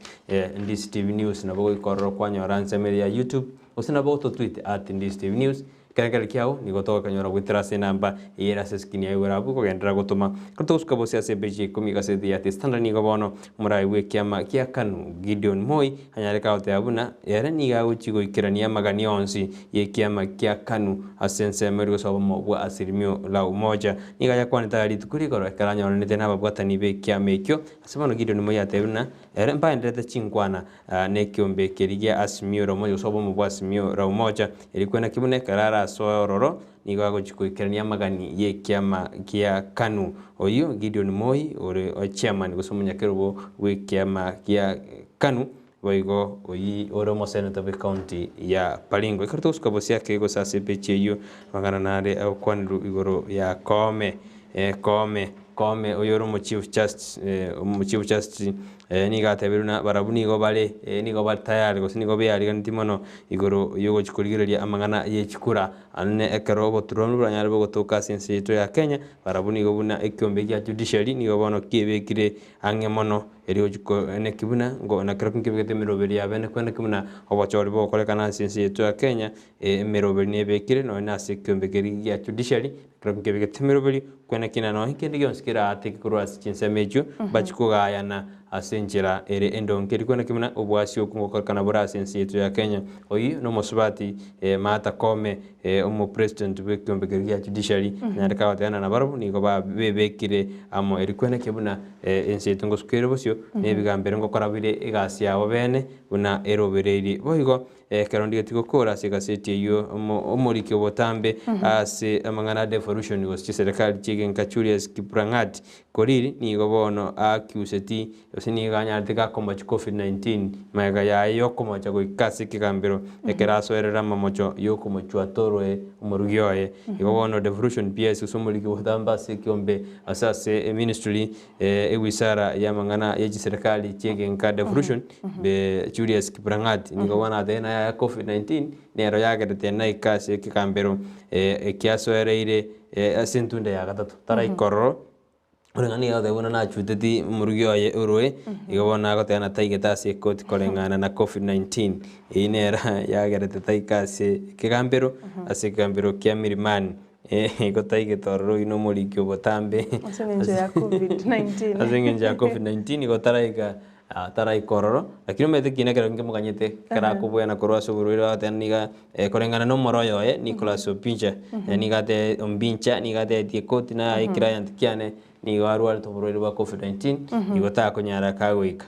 Ndizi TV News na bogo ikororo kwanya ransemele ya YouTube usina bogo to tweet @Ndizi TV News Kaya kiao ni gotoka kanyora gwitira se namba yera se skini ya werabu ko gendera gotuma kuto uskabosio ase beji komika se dia standard ni gobono murai we kiama kia kanu Gideon Moi anyareka ote abuna yera ni ga uchigo ikirania magani onsi ye kiama kia kanu asense mero sobo bwa asirimio la umoja ni ga yakwana tari tukuri goro karanya onne tena babwata ni be kiama ekyo asebano Gideon Moi atebuna yera mpa ndete chinkwana ne kiombe kerigia asimio romo yosobo mu bwa asimio la umoja ilikuwa na kibune karara soororo nigo gochikuikerania magani ye kiama kia kanu oyo Gideon Moi ore chairman gusumunyakero we kiama kia kanu boigo oyi ore mo senator county ya Baringo ikartos kabosia kego sase pecheyo magana nare kwanru igoro ya kome oyoro mo chief justice ni gata beruna barabuni go bale ni go batayari go sini go be ari ganti mono igoro yogo chikurigireria amangana ye chikura anne ekero bo turonu ranyare bo toka sense to ya Kenya barabuni go buna ekyombe ya judiciary ni go bono kibekire ange mono eri ojiko ene kibuna ngo na kero kibekete miroberi ya bene kwene kibuna obachori bo kolekana sense to ya Kenya miroberi ne bekire no na se kyombe keri ya judiciary kero kibekete miroberi kwene kina no hikende gionskira ate kurwa chinse meju bachiko gayana asenjira ere endonke rikona kimuna obwasio kungokorkana burasi ensi yetu ya Kenya oyi no mosubati Martha Koome omo president w'ekiombekeria judiciary nyarika watena na baro niko ba bebekire amo erikona kimuna ensi yetu ngosukere bosio nebigambere ngokora bire igasi yabo bene buna erobereri boigo karondi gatigokora segaseti iyo omorike botambe ase amangana devolution was serikali chigen Kachurias Kiprangat koriri nigo bono accuseti osini ganya tika koma COVID-19 mega ya yoko cha goikasi kigambiro ekeraso erera mamocho yoko mochwa torwe umurugyoye igo bono devolution PS usomorike botamba se kiombe asase ministry ewisara ya mangana yeji serikali chigen ka devolution be Julius Kiprangat nigo wana tena ya COVID-19 nero yagerete na ikasi kigambiro ekiaso ereire asintunda ya gatatu tara ikororo urengani ya debona na chuteti murugyoye urwe igobona gotena taigetasi koti kolengana na COVID-19 inera yagerete taikase kigambiro ase kigambiro kya mirimani gotaigetororo ino murikyo botambe asengenje ya COVID-19 asengenje ya COVID-19 gotaraika tarai kororo lakini mete kina kera nge muganyete kara kubwena korwa suburira taniga korengana no moroyo Nicolas Opincha niga te ombincha niga te tiekoti na ikirayant kiane ni waru al toburira ba COVID-19 igota konyara kagwika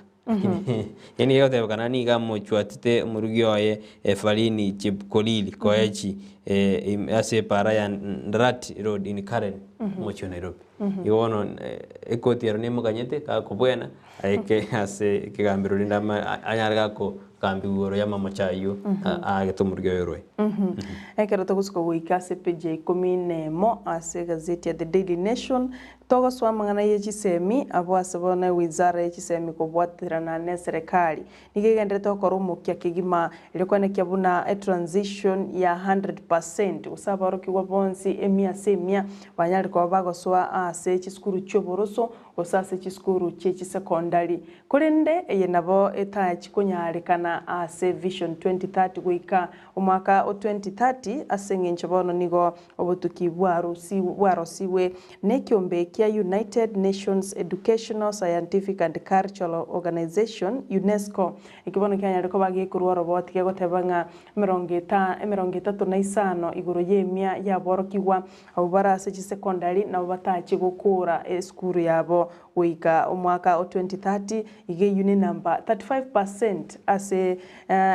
yani yote kana niga mochwatite murugyoye falini chipkolili koechi ase para ya Ndrat Road in Karen mocho Nairobi iwono ekoti ero nemuganyete ka kubwena aike ase kigambiro linda anyarga ko kambi woro ya mama chayo agetumuryo yorwe ekero togusko guikase peje 10 ase gazeti ya The Daily Nation togoswa mangana Yechisemi abo asabona wizara Yechisemi kubwatirana na serikali nigegendere tokoro mukia kigima ilikwane kyabuna transition ya 100% usabaro kiwa bonsi emia banyari kwa bagoswa ase chiskuru cyoboroso osase chiskuru chechi secondary kurinde yenabo eta chikunyarikana ase vision 2030 guika umwaka 2030 asengenche bono nigo obutuki bwarosiwe nekiombe kia United Nations Educational Scientific and Cultural Organization UNESCO ikibono kanya riko bagikurwa robot ke gotebanga 35 iguru yemia ya borokiwa abara ase secondary na batachi gukura skuru yabo wika umwaka 2030 ige uni number 35% ase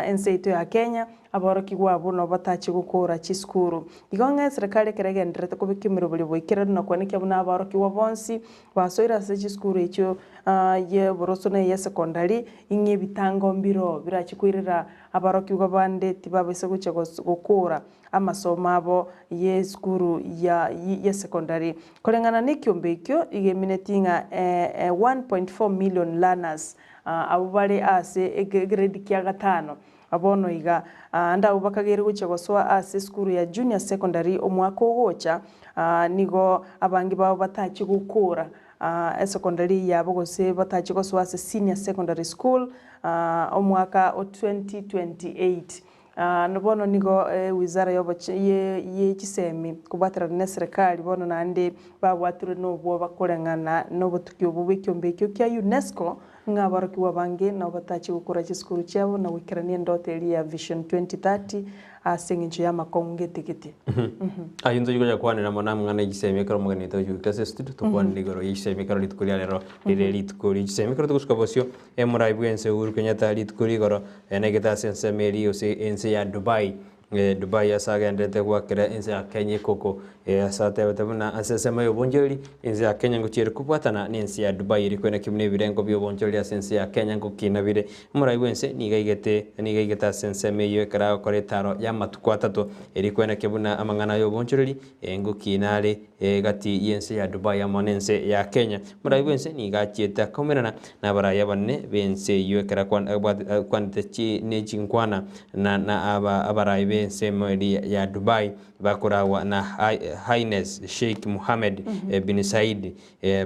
enseito ya Kenya aboroki gwabo no batachi gukura chiskuru igonga serikali keregendere kubikimiro buli boikira no kwanike buna aboroki wa bonsi basoira se chiskuru echo ye boroso na ye secondary inge bitango mbiro birachikwirira aboroki gwabande tibabese guche gukura amasomo abo ye skuru ya secondary kolengana nikiombe ikyo igeminatinga 1.4 million learners abubale ase grade kya gatano abono iga anda ubakagere guche goswa ase skuru ya junior secondary omwaka ogocha nigo abangi babo batachi gukura secondary yabo gose batachi goswa ase senior secondary school omwaka 2028 nobono nigo wizara yobo Yechisemi kubatira na serikali bono nande babwatire no bwo bakorengana no butukyo bubikyo kya UNESCO ngabaroki wabange na batachi gukora chiskuru cyabo na wikirania ndoteri ya vision 2030 asengenje ya makonge tikiti ayunzo yuko yakwanira mona mwana Yechisemi karo mugani to yukase studio to kwandi goro Yechisemi karo litukuri alero litukuri Yechisemi karo tukuskabosio emuraibu ense uru Kenyatta litukuri goro enegeta sense meri ose ense ya Dubai Dubai asagendete gwakira ense ya Kenya koko asate batabuna asesema yo bonjoli ense ya Kenya nguchire kubwatana nense ya Dubai iri kwena kimne birengo byo bonjoli asense ya Kenya ngukina bire murayi wense nigaigeta sense meyo kara kore taro ya matuko atatu iri kwena kibuna amangana yo bonjoli ngukinale gati yense ya Dubai amonense ya Kenya murayi wense nigachieta komerana na baraya banne bense yo kara kwante chi nejinkwana na abarayi Ensemo ya Dubai bakurawa na Highness Sheikh Mohammed bin Said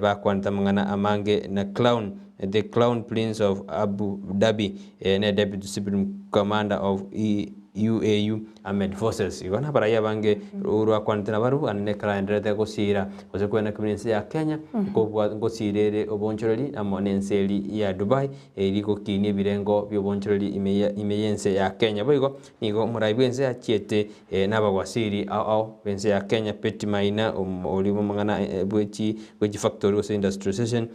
bakwanta mangana amange na the Crown Prince of Abu Dhabi na Deputy Supreme Commander of UAU Ahmed Forces igona baraya bange urwa kwantena baru anne kala enderete gusira ose kwena community ya Kenya ngo sirere obonchoreri amonenseri ya Dubai eriko kini birengo byobonchoreri imeyense ya Kenya boigo nigo muraibwense achiete n'abagwasiri au bense ya Kenya Petimaina olibo mangana bwechi factory ose industrial station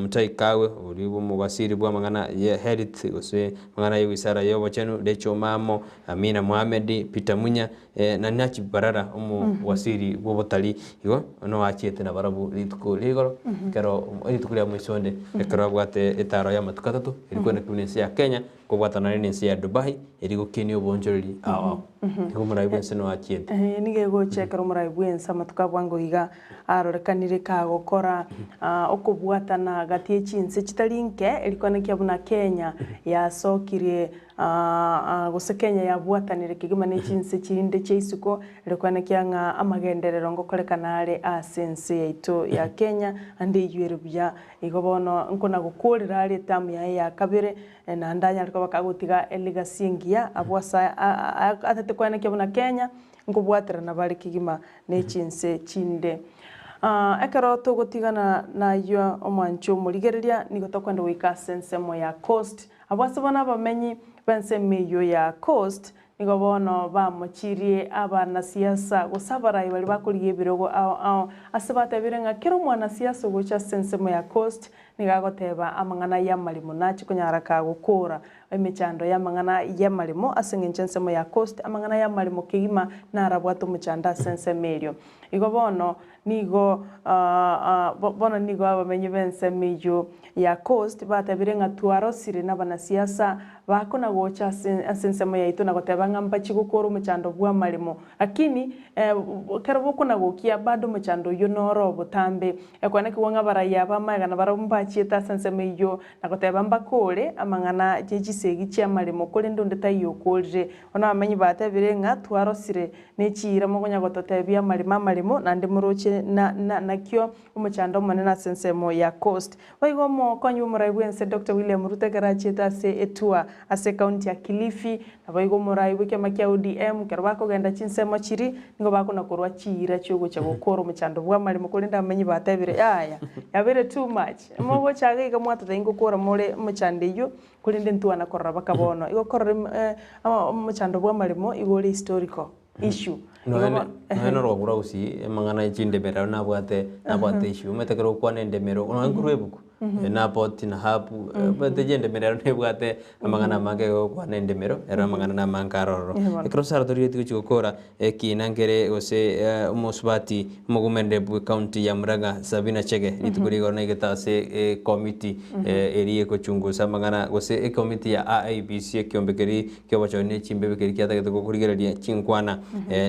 mutaikawe olibo mugwasiri bwa mangana ya health ose mangana ywisara yobo chenu decho mamo Amina Mohamed Peter Munya na Nachi Barara wasiri bobotali igo no achiete na barabu lituko ligoro kero litukulia mwisonde kero gwate etaro ya matukatatu ilikuwa na community ya Kenya ko gwatana n'insi ya Dubai irigo kini obonjoreri awo ko murayibwense no achiete nige go chekero murayibwense matukabwango iga arorekanire ka gukora okubwatana gatie chinse chitalinke ilikuwa na kiabuna Kenya ya sokire gose Kenya ya bwatanire kigima ne chinse chinde cheisuko ilikuwa na kianga amagenderero ngokorekana ari asense yaito ya Kenya ande ywerubya igobono nkona gukurira ari tamu ya kabere na ndanya alikuwa bakagutiga eligasingia abwasa atete kwena kiabuna Kenya ngubwatira na bari kigima ne chinse chinde ekero tugutigana nayo omwancho murigereria nigotokwenda wika Ensemo ya Coast abwase bona bamenyi Ensemo ya Coast nigo bono bamuchirie abana siasa gusabarayi bali bakuriye birogo ao asabata birenga kero mwana siasa gocha Ensemo ya Coast nigagoteba amangana ya malimo nachi kunyara ka gukura emechando ya mangana ya malimo asengenche Ensemo ya Coast amangana ya malimo kigima narabwato muchanda Ensemo igo bono nigo bono nigo abamenyi Ensemo ya Coast batabirenga twaro sire n'abana siasa bakona gocha Ensemo ya ito nagoteba ngamba chigukoro muchando bwa malimo lakini kero bokona gokia bado muchando yo noro butambe ekwana kiwanga baraya bamagana barumba chieta Ensemo nagoteba mbakore amangana jejisegi chia malimo kole ndonde tayo kolje ona amenyi batabirenga twaro sire nechira mogonya gototebia malimo nande muroche na kyo umuchando manena Ensemo ya Coast baigo mo konyu muraibwense Dr. William Rutegara chieta ase etua ase county ya Kilifi na baigo muraibuke makia ODM kerwako genda chinsemo chiri ngo bakona korwa chira cyo gocha gukora umuchando bwa malimo kulinda amenyi batabire yabere too much mogo chaga iga mwata tengo kora more umuchande yo kulinde ntuana korra bakabono igo korra umuchando bwa malimo igore historical issue no rogura usi mangana ichinde bera na bwate issue metekero kwane ndemero onangurwebuku na poti na hapu batejende mero ne bwate amangana mange kwane ndemero era mangana na mankaroro ekrosara torieti kuchikora kinangere ose umusbati mugumende bu county ya Murang'a Sabina Chege litukurigo na igitase committee eri kuchunguza mangana ose committee ya IEBC kyombekeri kyobachone chimbebekeri kyatagete kokurigereria chinkwana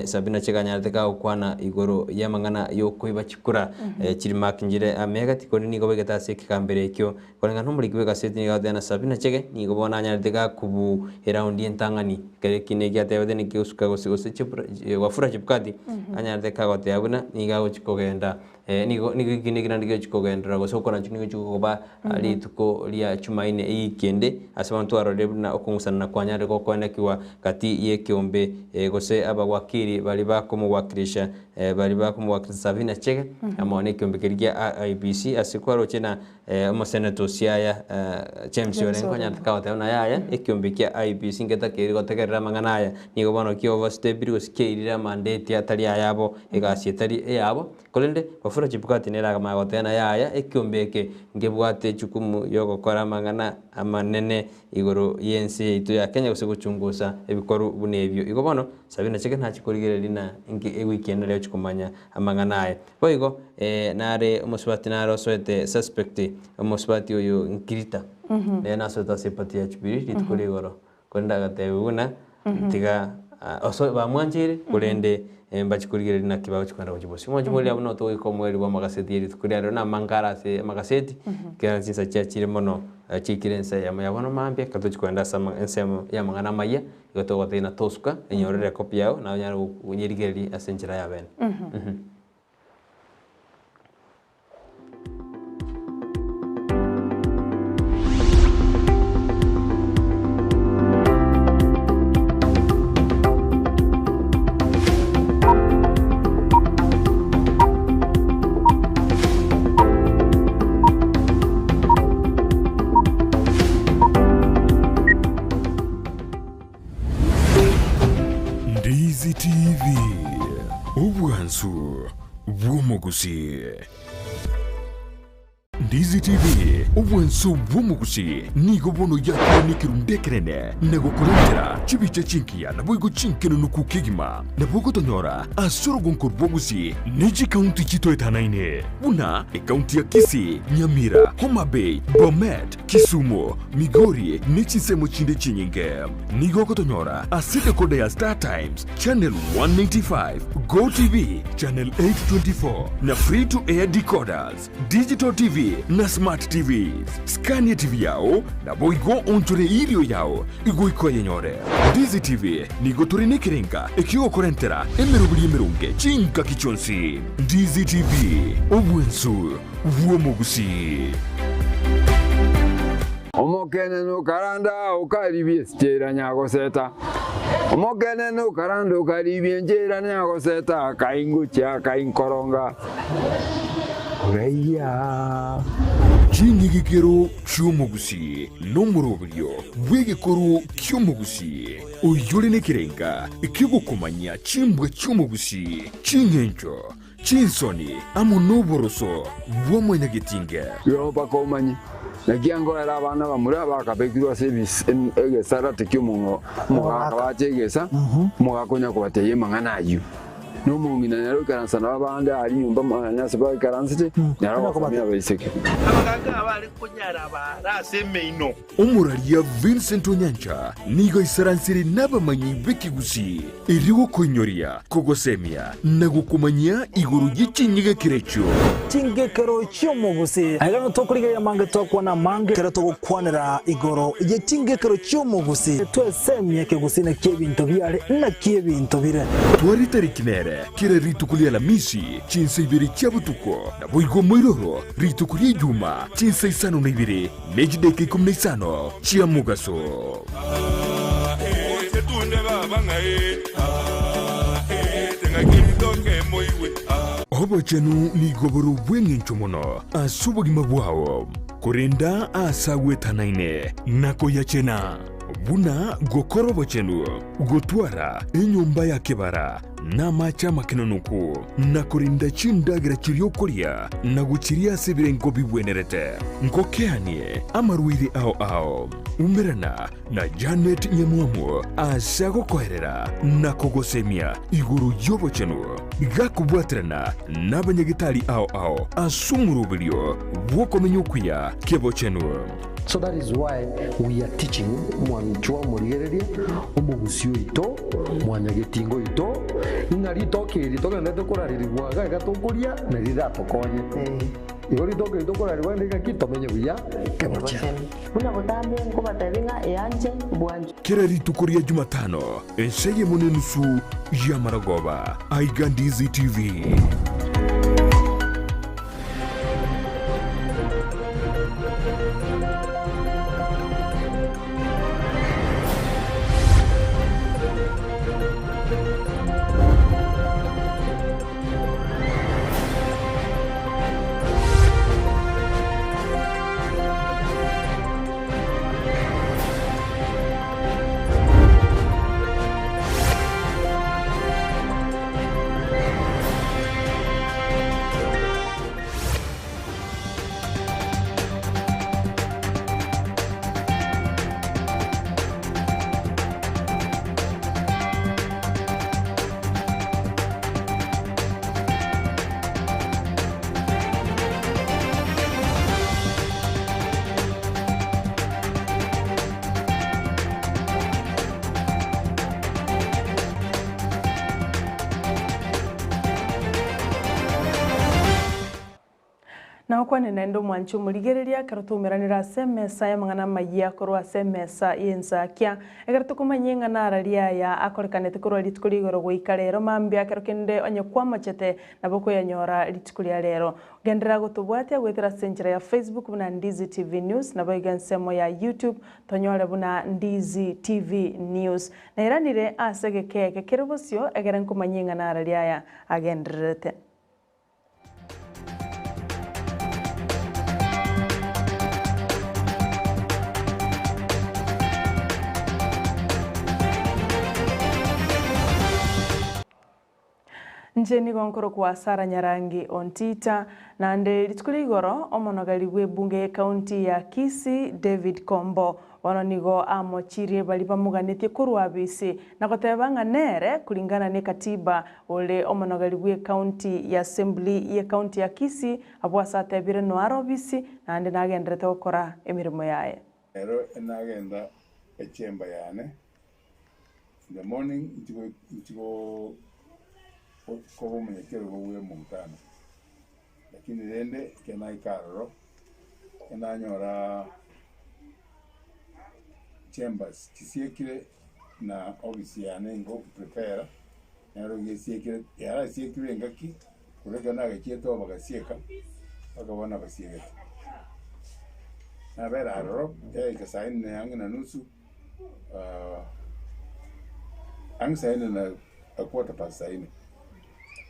Sabina Chege nyarteka ukwana igoro ya mangana yo kuiba chikura chirimak njire amega tikoni nigo begetase kambere kyo kolenga ntumurikwe gaseti nigathana Sabina Chege nigo bona nyarteka kubu around entangani kare kinegi atebede nikiusuka gose wafura chipkati anyarteka gote abuna niga gochikogenda nigo kinegi ndigyo chikogendera gosokona chinigo chikoba alituko lia chumaine ikende asabantu arodebna okungusana na kwanyare kokona kiwa kati ye kiombe gose abagwakiri bali bakumwakirisha Sabina Chege amone kiombe kirigia IBC asikwaro chena mosenato siaya James Orengo nyataka watana yaya ikiombe kia IBC ngeta kiri gotekerera manganaya nigo bono kio overstep gosikirira mandate atari yabo egasietari yabo kolende bafura chipukati nera kama gotena yaya ikiombe ngebwate chukumu yogo kora mangana amanene igoro yense itu ya Kenya guchunguza ebikoru bunebyo igo bono Sabina Chege ntachikorigere lina inge weekend leo chikumanya amanganaye boigo nare umusbati naro soete suspect umusbati uyu nkirita na sota sepati ya chibiri litukorigoro kwenda gatebuna tiga oso bamwanjire kulende mbachikurigere lina kibao chikwenda kuchibosi mwanji boli abona to ikomweri wa magaseti yeri tukurira na mangara se magaseti kana sinsa chachire mono chikirensa ya yabona mambye katochikwenda sama Ensemo ya mangana maya goto tena tosuka enyorere kopia yao na nyara unyirigeri asenjira ya ben Ndizi TV Ubwansu Bw'omugusi. Ndizi TV Ubwansu Bw'omugusi nigo bono yakira nikirundekerene nego kurengera chibicha chinkia na boigo chinkeno nukukigima na bogo tonyora asoro gonko bwogusi neji kaunti chito etanaine una kaunti ya Kisii, Nyamira, Homa Bay, Bomet, Kisumu, Migori Ensemo chinde chinyinge nigo kotonyora asite kode ya Star Times Channel 195, Go TV Channel 824 na free to air decoders, Digital TV na Smart TVs. Scania TV yao na boigo onchore ilio yao igo yenyore. Ndizi TV nigo turine kirenga ikigo korentera emerubuli emerunge chinka kichonsi. Ndizi TV Ubwansu Bw'omugusi. Omokene no karanda ukaribie stera nyago seta. Omokene no karanda ukaribie njera nyago seta kaingucha kainkoronga. Reya Chingigikero cy'umugusi n'umurobyo w'igikoro cy'umugusi uyore nekirenga ikigukomanya chimbwe cy'umugusi chingencho chinsoni amunoboroso bw'omunyagitinge yoba komanyi nagiango era abana bamura bakabekirwa service egesara tekyomungo mugaka bachegesa mugakonya kubateye manganayu no mungina nero karansa nabandi ari nyumba manyasa ba karansite naro komya bayiseke abaganga abari kunyara Ase Abana Umuraria Vincent Onyancha nigo isaransiri n'abamanyi b'ikigusi iriwo konyoria kogosemia na gukumanya iguru y'ichinyiga kirecho chingekero cy'omugusi agano tokuriga mange tokwana mange kera tokwanira igoro ye chingekero cy'omugusi twesemye kegusi na kebinto byare na kebinto bire twari tarikinere kira ritukulia la misi chinsa ibiri cyabutuko na boigo moiroro ritukulia juma chinsa isano na ibiri nejideke kumna isano chia mugaso Obo chenu ni goboro bwengencho mono asubugima bwao kurenda asawe tanaine nako ya chena buna gokorobo chenu gotwara enyumba ya kebara na macha makinonuku na kurinda chindagira chiriokoria na guchiria sebire ngobi bwenerete ngokeanie amaruire ao umerana na Janet Nyamuamu asago koherera na kogosemia iguru yobo chenu gakubwatrana na banyagitari ao asumurubilio wokomenyukuya kebo chenu. So that is why we are teaching mwanchwa murigereria omugusio ito mwanyagetingo ito ingari tokiri tokende tokoraririrwaga gatokuria na riratokonye igori tokiri tokoraririrwa ndika kitomenye buya kemocha Una botambe ngo batabenga eyanje bwanje kera ritukuria Jumatano enseye munenusu ya Maragoba aiga Ndizi TV. na okwane nendo mwanchu muligereria karatumiranira Ase mesa ya mangana magia korwa Ase mesa yenzakia egaratu kumanyenga nararia ya akorekanete korwa litukuri goro goikarero mambia kerokende onye kwamachete naboko yanyora litukuri rero gendera gotubwatia gwetera senjera ya Facebook buna Ndizi TV News na boiga Ensemo ya YouTube tonyore buna Ndizi TV News na iranire asegeke kerobosio egeren kumanyenga nararia ya agenderete. Njeni gonkoro kwa Sara Nyarangi ontita na ande litukuli igoro omonogari bunge county ya Kisii David Kombo wanonigo amochirie bali bamuganete kurwa bisi na gotebanga nere kulingana ne katiba ole omonogari county ya assembly ya county ya Kisii abwasa tebire no arobisi na ande nagendrete gukora emirimo yaye ero enagenda echemba yane in the morning itigo kobo mwenyekero gowe mumtano lakini rende kenai karoro enanyora chambers kisiekire na ofisi yane ngo prepare nero gisiekire yara siekire ngaki kurega na gakieto bagasieka bakabona basieka na vera aroro ikasaini ne angina nusu angsaini na a quarter past saini.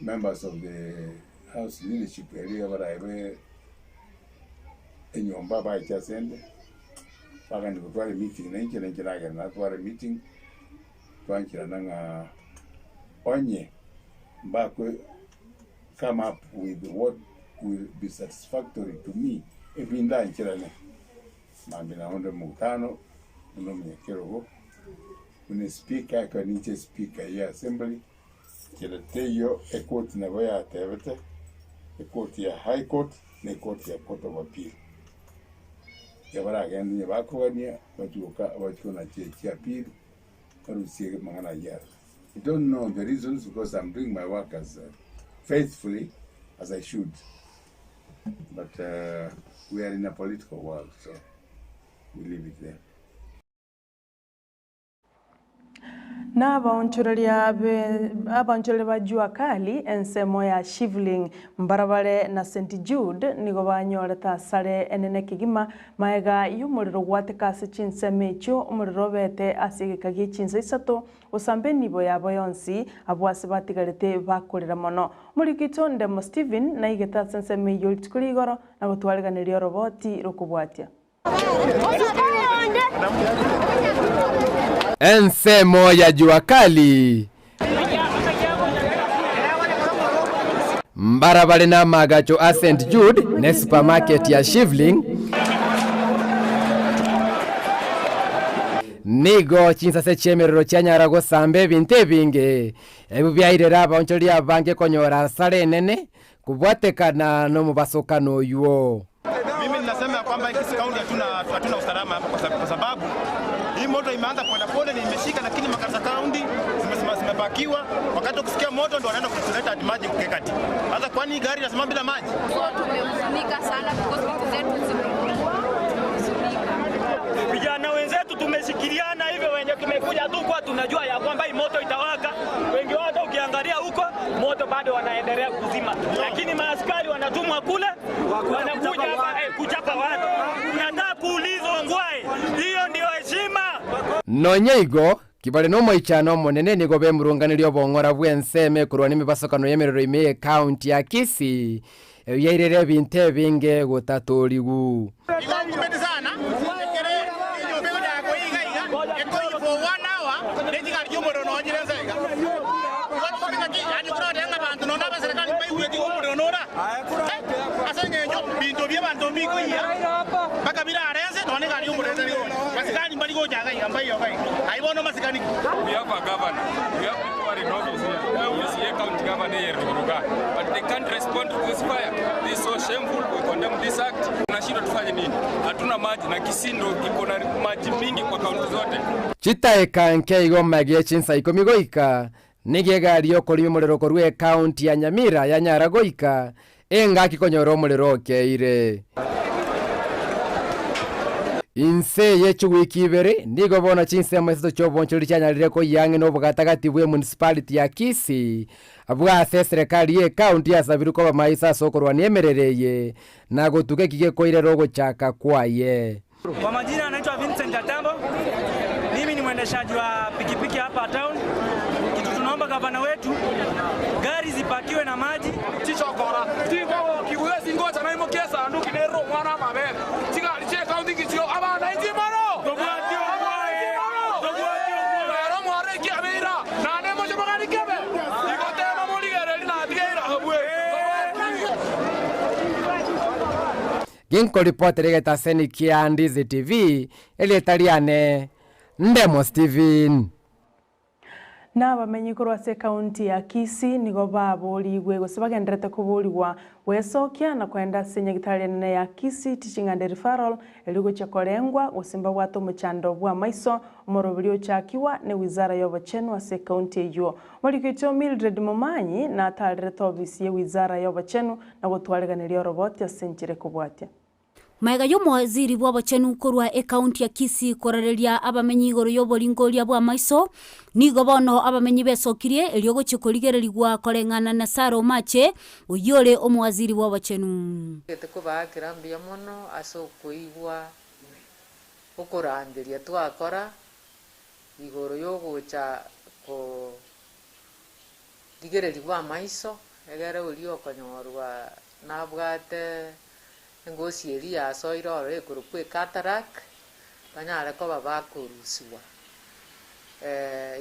Members of the House leadership area but I were in your Baba just ended. I can go to a meeting, a meeting. Onye back come up with what will be satisfactory to me if in that children. Mambina under Mutano, Kero. When a speaker can each speaker here assembly. Kileteyo a court na waya tevete, a court ya high court, na court ya court of appeal. Yabara again ni bakwania watu na cheki appeal karusi mangana yar. I don't know the reasons because I'm doing my work as faithfully as I should. But we are in a political world, so we leave it there. Na abanchole ba jua kali ensemo ya Shivling mbarabare na St. Jude nigo banyoreta sare enene kigima maega y'umuriro gwatekase chinseme cyo umuriro bete asigikagi chinsa isato usambe nibo yabo yonsi abwase batigarete bakorera mono muri kitonde mo Steven na igeta senseme y'ulitkuligoro na gutwariganira roboti rukubwatia Ensemo ya jua kali mbarabare na magacho a St. Jude ne supermarket ya Shivling nigo chinsase chemerero chanyarago sambe binte binge ebu byairera abancholi abange konyora sare nene kubwatekana no mubasokano yuo. Mimi ninasema kwamba Kisii County hatuna usalama hapa kwa sababu hii moto imeanza pole na imeshika, lakini Makasa County zimepakiwa. Wakati ukisikia moto ndio wanaenda kuleta maji kukekati. Sasa kwani gari lazima bila maji? Tumehuzunika sana because vitu zetu zimeungua. Vijana wenzetu tumeshikiliana hivyo, wenye tumekuja tu kwa tunajua ya kwamba hii moto itawaka. Wengi wao ukiangalia huko moto bado wanaendelea kuzima, lakini maaskari wanatumwa kule wanakuja hapa kuchapa watu. Tunataka kuulizwa ngwai, hiyo ndio heshima? Nonyeigo kibale no moichano monene nigo bemurunganirio bongora bwenseme kurwa nimibasokano yemerero ime county ya Kisii yairere binte binge gutatorigu We have a governor. We have people who are in office here. We see a county governor here, Ribaga, but they can't respond to this fire. This is so shameful. We condemn this act. Tunashindwa tufanye nini? Hatuna maji na Kisii ndio iko na maji mingi kwa kaunti zote. Chitaeka nkeigo magie chinsa ikomigoika nigegari okori umuriro korwe county ya Nyamira ya Nyaragoika engaki konyoro umuriro keire. Inse yechu wiki ibere nigo bona chinse mweso chobonchori cyanyarire ko yange no bugatagati bwe municipality ya Kisii abwa serikali ye county ya sabiru ko bamaisa sokorwa nemerereye nago tuke kige koire rogo chaka kwaye. Kwa majina anaitwa Vincent Atambo. Mimi ni mwendeshaji wa pikipiki hapa town. Kitu tunaomba gavana wetu gari zipakiwe na maji. Chichokora. Tigo kiwezi ngoja na imokesa nduki nero mwana mabere. Tiga aliche county kisio Abana Ensemo. ginko ripoti regeta seni kia Ndizi TV elietariane Ndemo Steven. Na bamenyi korwa se county ya Kisii nigo baburiwe gose bagenderete kuburiwa wesokia na kwenda senya gitari nene ya Kisii teaching and referral eligo chakorengwa gusimba bwato muchando bwa maiso umorobirio chakiwa ne wizara y'obachenu ase county eyo morikito Mildred Momanyi na atarete ofisi ye wizara y'obachenu na gutwariganiria roboti asenjire kubwatia Maiga y'omwaziri bw'abachenu korwa county ya Kisii korereria abamenyi igoro y'oboringoria bwa maiso nigo bono abamenyi besokirie elio gochikorigererigwa korengana na Saro Mache oyore omwaziri bw'abachenu tekubakira mbia mono aso kuigwa okurandiria twakora igoro y'ogocha ko rigererigwa maiso egere olio konyorwa nabwate ngosi eria soiro ekuru kwe cataract banyare ko babakurusiwa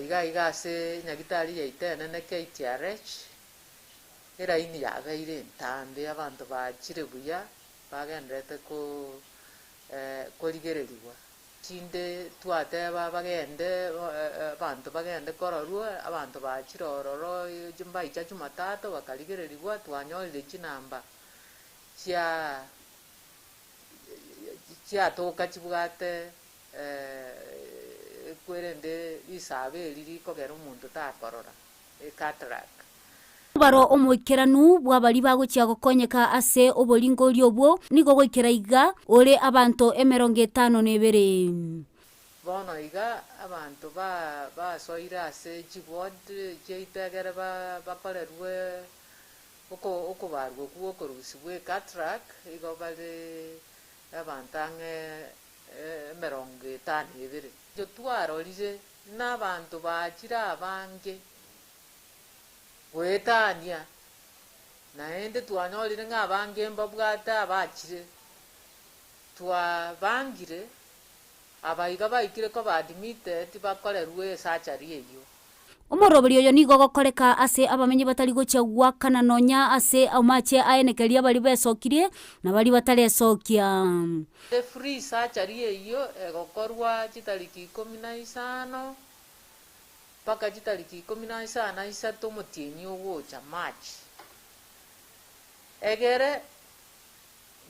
iga se nyagitari yaitene ne KTRH era ini yabeire ntambe abantu bachire buya bagendete ko rigereriwa kinde twateba bagende abantu bagende kororwa abantu bachirororo jimba icha Jumatatu bakarigereriwa twanyorire kinamba chia toka chibwate kwerende isabe riri kogera umuntu takorora cataract baro omwikiranu bwabali bagochia gokonyeka ase oboringori obwo nigo goikera iga ore abantu 52 bono iga abantu basoira ase chibod cheitegere bakorerwe okubarwa kuokorusibwe cataract igo bale abantange 52 jo twarorire n'abantu bakira abange gwetania naende twanyorire ng'abange mbabwata abakire twabangire abaiga baikire ko badmitted bakorerwe surgery eyo omoroberio yo nigo gokoreka ase abamenyi batari gochagwa kana nonya ase amache aenekeria bali besokirie na bali bataresokia the free surgery eyo egokorwa chitariki 15 paka chitariki 15 isatu mutieni ogocha March egere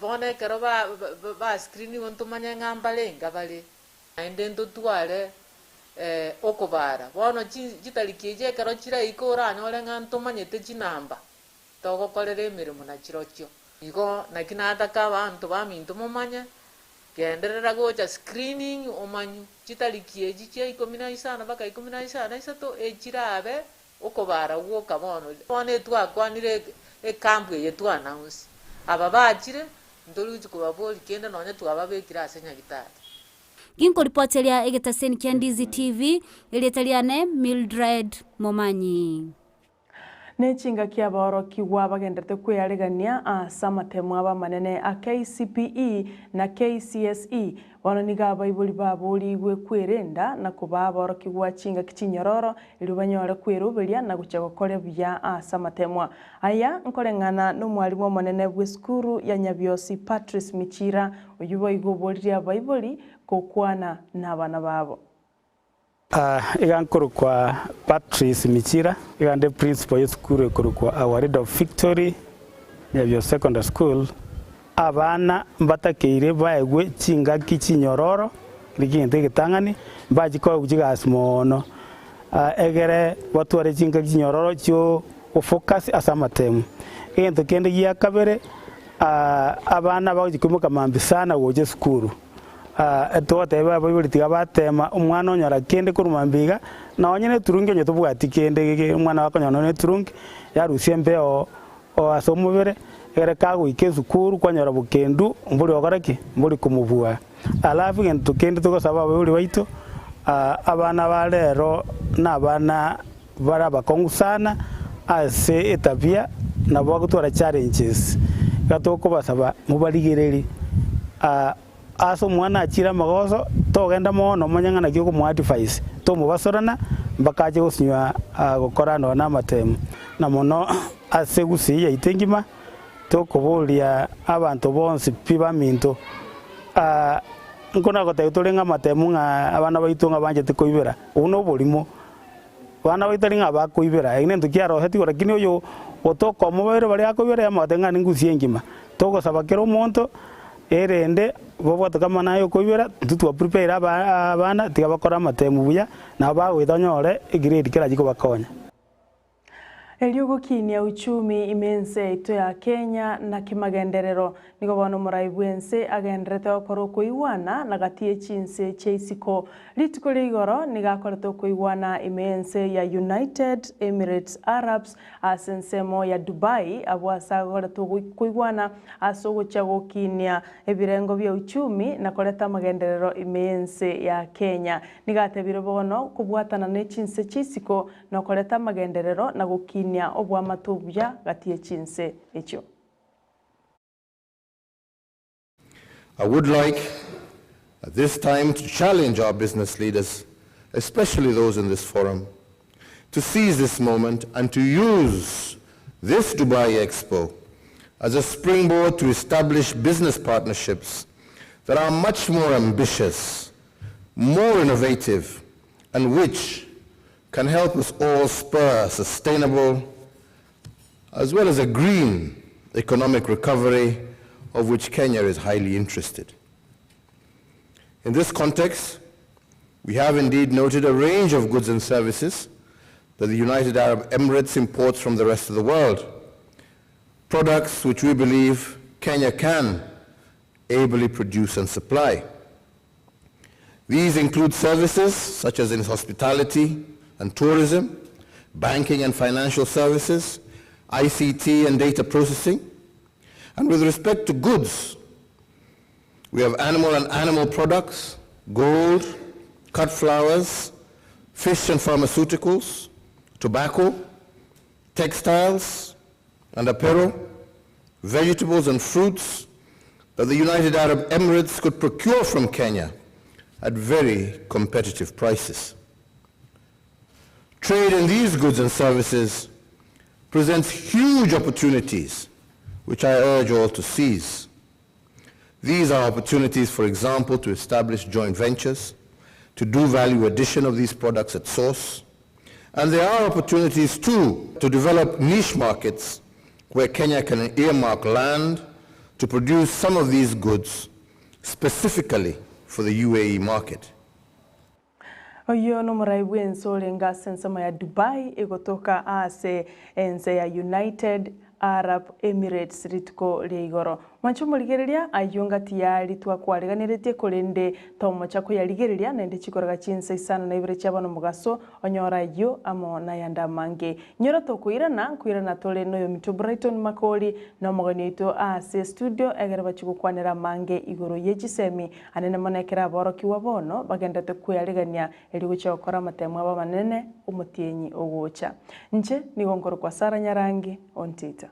bone kero ba screen wonto manya ngambalenga bali ende ntutware okobara bono chitariki je kero chira ikora nyore nganto manyete chinamba togokorera emirimo na chirochio igo nakinataka abantu baminto momanya genderera gocha screening omanyu chitariki eji che 15 baka 15 isato echirabe okobara gwoka bono twakwanire ekampu yetu announce aba bachire ndolu chikubabori kenda nonya twababekira ase nyagitari Ginko ripotelia egetaseni kia Ndizi TV elietaliane Mildred Momanyi. Nechinga kia baoroki wa bagendete kweyaregania asa matemwa bamanene a KCPE na KCSE bono niga Riabaibori baburi gwe kwerenda na kuba baoroki wa chinga kichinyororo ili banyore kweruberia na guchagokore bya asa matemwa aya nkorengana n'umwarimu omonene bw'eskuru ya Nyabiosi Patrice Michira uyubo igobori Riabaibori kokwana n'abana babo Igankuru kwa Patrice Michira, igande principal y'eskuru ekuru kwa our Red of Victory Nyabio Secondary School. Abana mbatakeire baegwe chinga kichinyororo liginde gitangani bajiko kujigas mono egere watware chinga kichinyororo cyo focus asamatemu egento kende ya kabere abana bagikumuka mambi sana goje skuru twateba Riabaibori tiga batema umwana onyara kende kurumambiga na onyene turunge nyo tubwati kende umwana wakonyana ne turunge yarusie mbeo o asomubere ere kago ikesukuru kwanyara bukendu mburi ogaraki mburi kumubua alafu gento kende tugosaba Riabaibori baito abana balero n'abana barabakongu sana ase etabia na bagutwara challenges gatoko basaba mubarigereri aso mwana achira magoso togenda mono manyangana kyo mu advice to mubasorana mbakaje gusinywa gukora no na matemu na mono ase gusiya itengima tokubulia abantu bonsi piba minto nkona gote tulinga matemu nga abana baitu nga banje tikoibera uno bolimo bana baitari nga bakoibera ine ntukiaro heti ora kini yo otoko mubere bali akoibera ya matenga ningusie ngima toko sabakero monto erende bobo tukama nayo koibera tutu prepare abana tigabakora matemu buya na bagwithonyore grade kira jiko bakonya. Eliogokinia uchumi imense ito ya Kenya na kimagenderero niko bono muraibu ense agenderete okoro kuiwana na gatie chinse cheisiko litiko ligoro nigakoreto kuiwana imense ya United Emirates Arabs ase Ensemo ya Dubai abwasa goreto kuiwana asogo chagokinia ebirengo bya uchumi na koleta magenderero imense ya Kenya nigatebire bono kubwatana ne chinse cheisiko na koleta magenderero na gokinia obwa matubya gatie chinse echo. I would like at this time to challenge our business leaders, especially those in this forum, to seize this moment and to use this Dubai Expo as a springboard to establish business partnerships that are much more ambitious, more innovative, and which can help us all spur a sustainable as well as a green economic recovery of which Kenya is highly interested. In this context, we have indeed noted a range of goods and services that the United Arab Emirates imports from the rest of the world, products which we believe Kenya can ably produce and supply. These include services such as in hospitality and tourism, banking and financial services, ICT and data processing. And with respect to goods, we have animal and animal products, gold, cut flowers, fish and pharmaceuticals, tobacco, textiles and apparel, vegetables and fruits that the United Arab Emirates could procure from Kenya at very competitive prices. Trade in these goods and services presents huge opportunities, which I urge all to seize. These are opportunities, for example, to establish joint ventures, to do value addition of these products at source. And there are opportunities, too, to develop niche markets where Kenya can earmark land to produce some of these goods specifically for the UAE market. Oyo no muraibu ensole nga Ensemo ya Dubai egotoka ase ense ya United Arab Emirates ritiko liigoro. Mancho muligereria ayunga tiyari twakwareganiretie kolende tomo chako ya ligereria na ndi chikoraga chinse isana na ibire chabano mugaso onyora yo amo na yanda mange. Nyora to kuirana tole no yo mito Brighton Makoli na mogani ito ase studio egeraba chikukwanira mange igoro Yechisemi anene monekera boro kiwabono bagenda te kuyaregania eligucha okora matemo aba manene umutienyi ogocha. Nje ni gongoro kwa Sara Nyarangi on Twitter.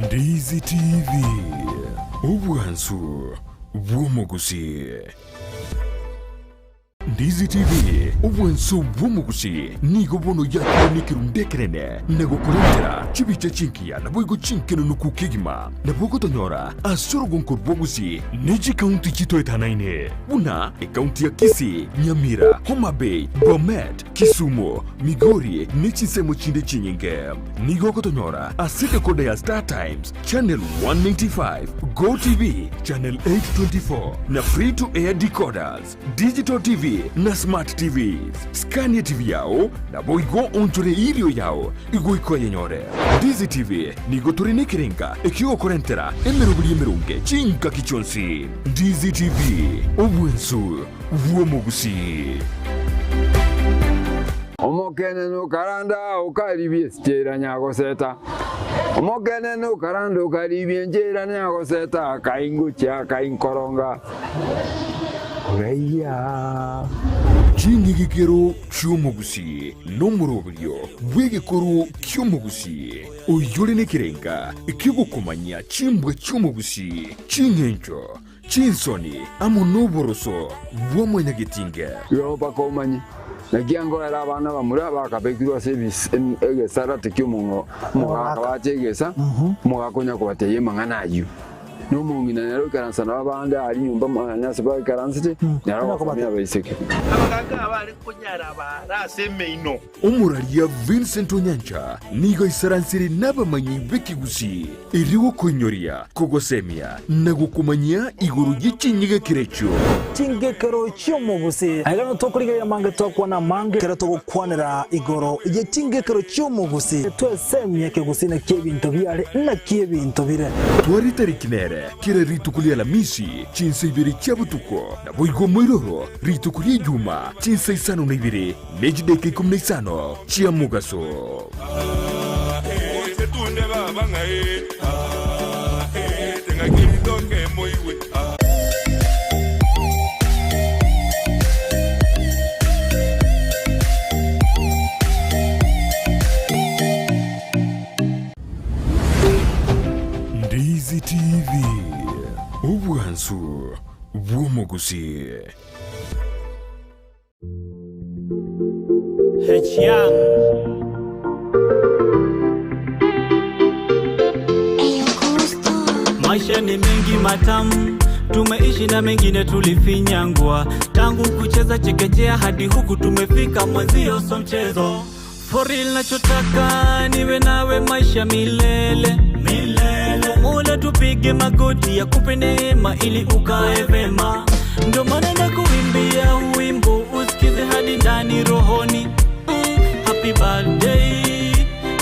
Ndizi TV Ubwansu Bwumugusi. Ndizi TV Ubwansu Bwumugusi nigo bono ya nikirundekerene nego kurentera chibiche chinkia na boigo chinkeno nukukigima na bogo tonyora asorogon kurbogusi neji county chito etanaine una county ya Kisii, Nyamira, Homa Bay, Bomet, Kisumu, Migori Ensemo chinde chinyenge nigo kotonyora asite kode ya Star Times channel 195 Go TV channel 824 na free to air decoders digital TV na smart TVs. Scania TV yao na boigo onchore ilio yao igo yenyore. Ndizi TV nigo turine kirenga ekio korentera emerubuli emerunge chinka kichonsi. Ndizi TV Ubwansu Bwumugusi. Omokene no karanda ukaribie stera nyago seta Omokene no karando karibienjera ne agoseta kaingu cha kainkoronga. Oreya. Chingi gikero cy'umugusi no murobyo wegekoro cy'umugusi uyure nekirenga ikigukumanya chimbwe cy'umugusi chingenjo chinsoni amunoboroso w'umunyagitinga yo bakomanyi nagiango era abana bamura bakabekirwa service egesara tekyumungo mugakabachegesa mugakonya kubateye manganayu no mungina nero karansana babanga ari nyumba manyasa ba karansite nero komya bayiseke abaganga abari kunyara baraseme ino umuralia Vincent Onyancha nigo isaransiri n'abamanyi b'ikigusi iriwo konyoria kogosemia nagukumanya iguru y'ichinyiga kirecho chingekero cy'umugusi agano tokuriga yamange tokwana mange kera togukwanira igoro ye chingekero cy'umugusi twesemye kigusi na kebinto byale na kebinto bire twari tarikinere kera ritukulia la misi chinse ibiri cyabutuko na boigo moiroro ritukulia juma chinse isano na ibiri nejideke 15 chia mugaso Tunde baba ngai tenga kitoke moiwe Ndizi TV Ubwansu bw'umugusi Hechang Maisha ni mengi matamu, tumeishi na mengine tulifinyangwa. Tangu kucheza chekechea hadi huku tumefika, mwenzio so mchezo. For real nachotaka niwe nawe maisha milele milele. Mola tupige magoti ya kupe neema ili ukae vema. Ndo maana nakuimbia wimbo usikize hadi ndani rohoni. Happy birthday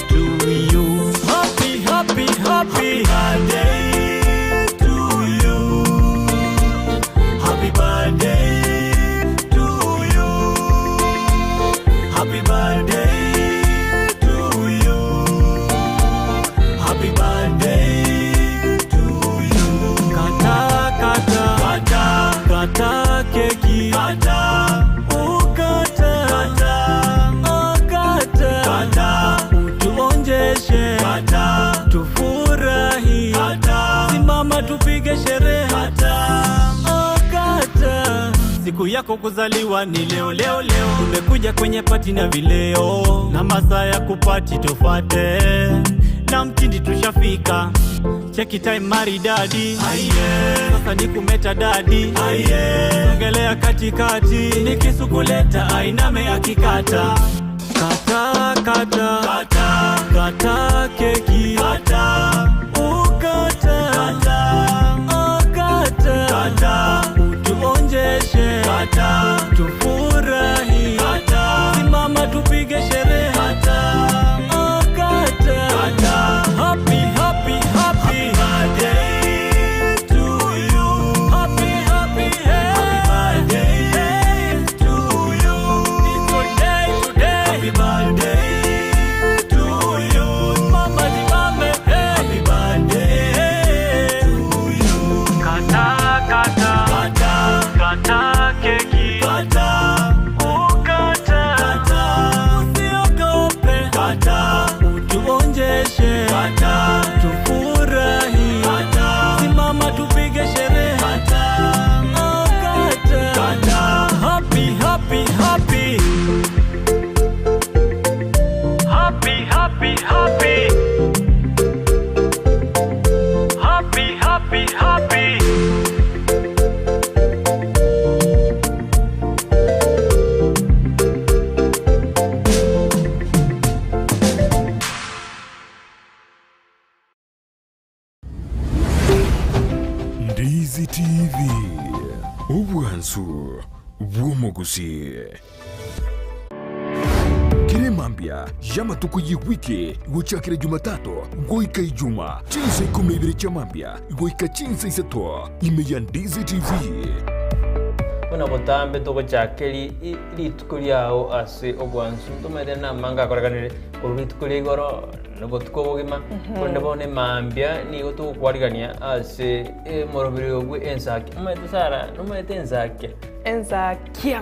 to you. Happy, happy, happy birthday to you. Happy birthday to you. Happy birthday to you. Happy birthday to you. Kata, kata, kata, kata keki. Kata, ukata, kata, kata, utuonjeshe, kata, tufurahi, kata, simama tupige sherehe, kata. Siku yako kuzaliwa ni leo leo leo. Tumekuja kwenye pati na vileo, na masaa ya kupati tufate, na mtindi tushafika. Cheki time maridadi, sasa ni kumeta dadi, ongelea katikati, nikisukuleta ainame akikata. Kata, kata, kata, kata keki, kata, ukata, kata, kata, kata, utuonjeshe, kata, tufurahi, kata, simama tupige sherehe, kata, kata. Happy, happy, happy birthday to you. Happy, happy, happy birthday to you. It's your day today. Happy birthday to you. Mama di mame, happy birthday to you. Kata, kata, kata, kata keki, kata, ukata, kata, usiogope, kata, utuonjeshe, kata, tufurahi, kata, simama tupige sherehe, kata, kata. Happy, happy, happy. Happy, happy, happy. Happy, happy, happy. Ndizi TV Ubwansu bw'umugusi Kiremambia y'amatuku y'wiki gucakira Jumatatu goika Ijuma chinse 12 cha mambia goika chinse 3 ime ya Ndizi TV buna botambe to gochakeri ritukuliao ase ogwansu tumede na manga koraganire kuritukulia igoro nebo tukobogima konde bone mambia ni goto kwarigania ase morobiri ogwe ensaki umete sara numete ensaki ensakia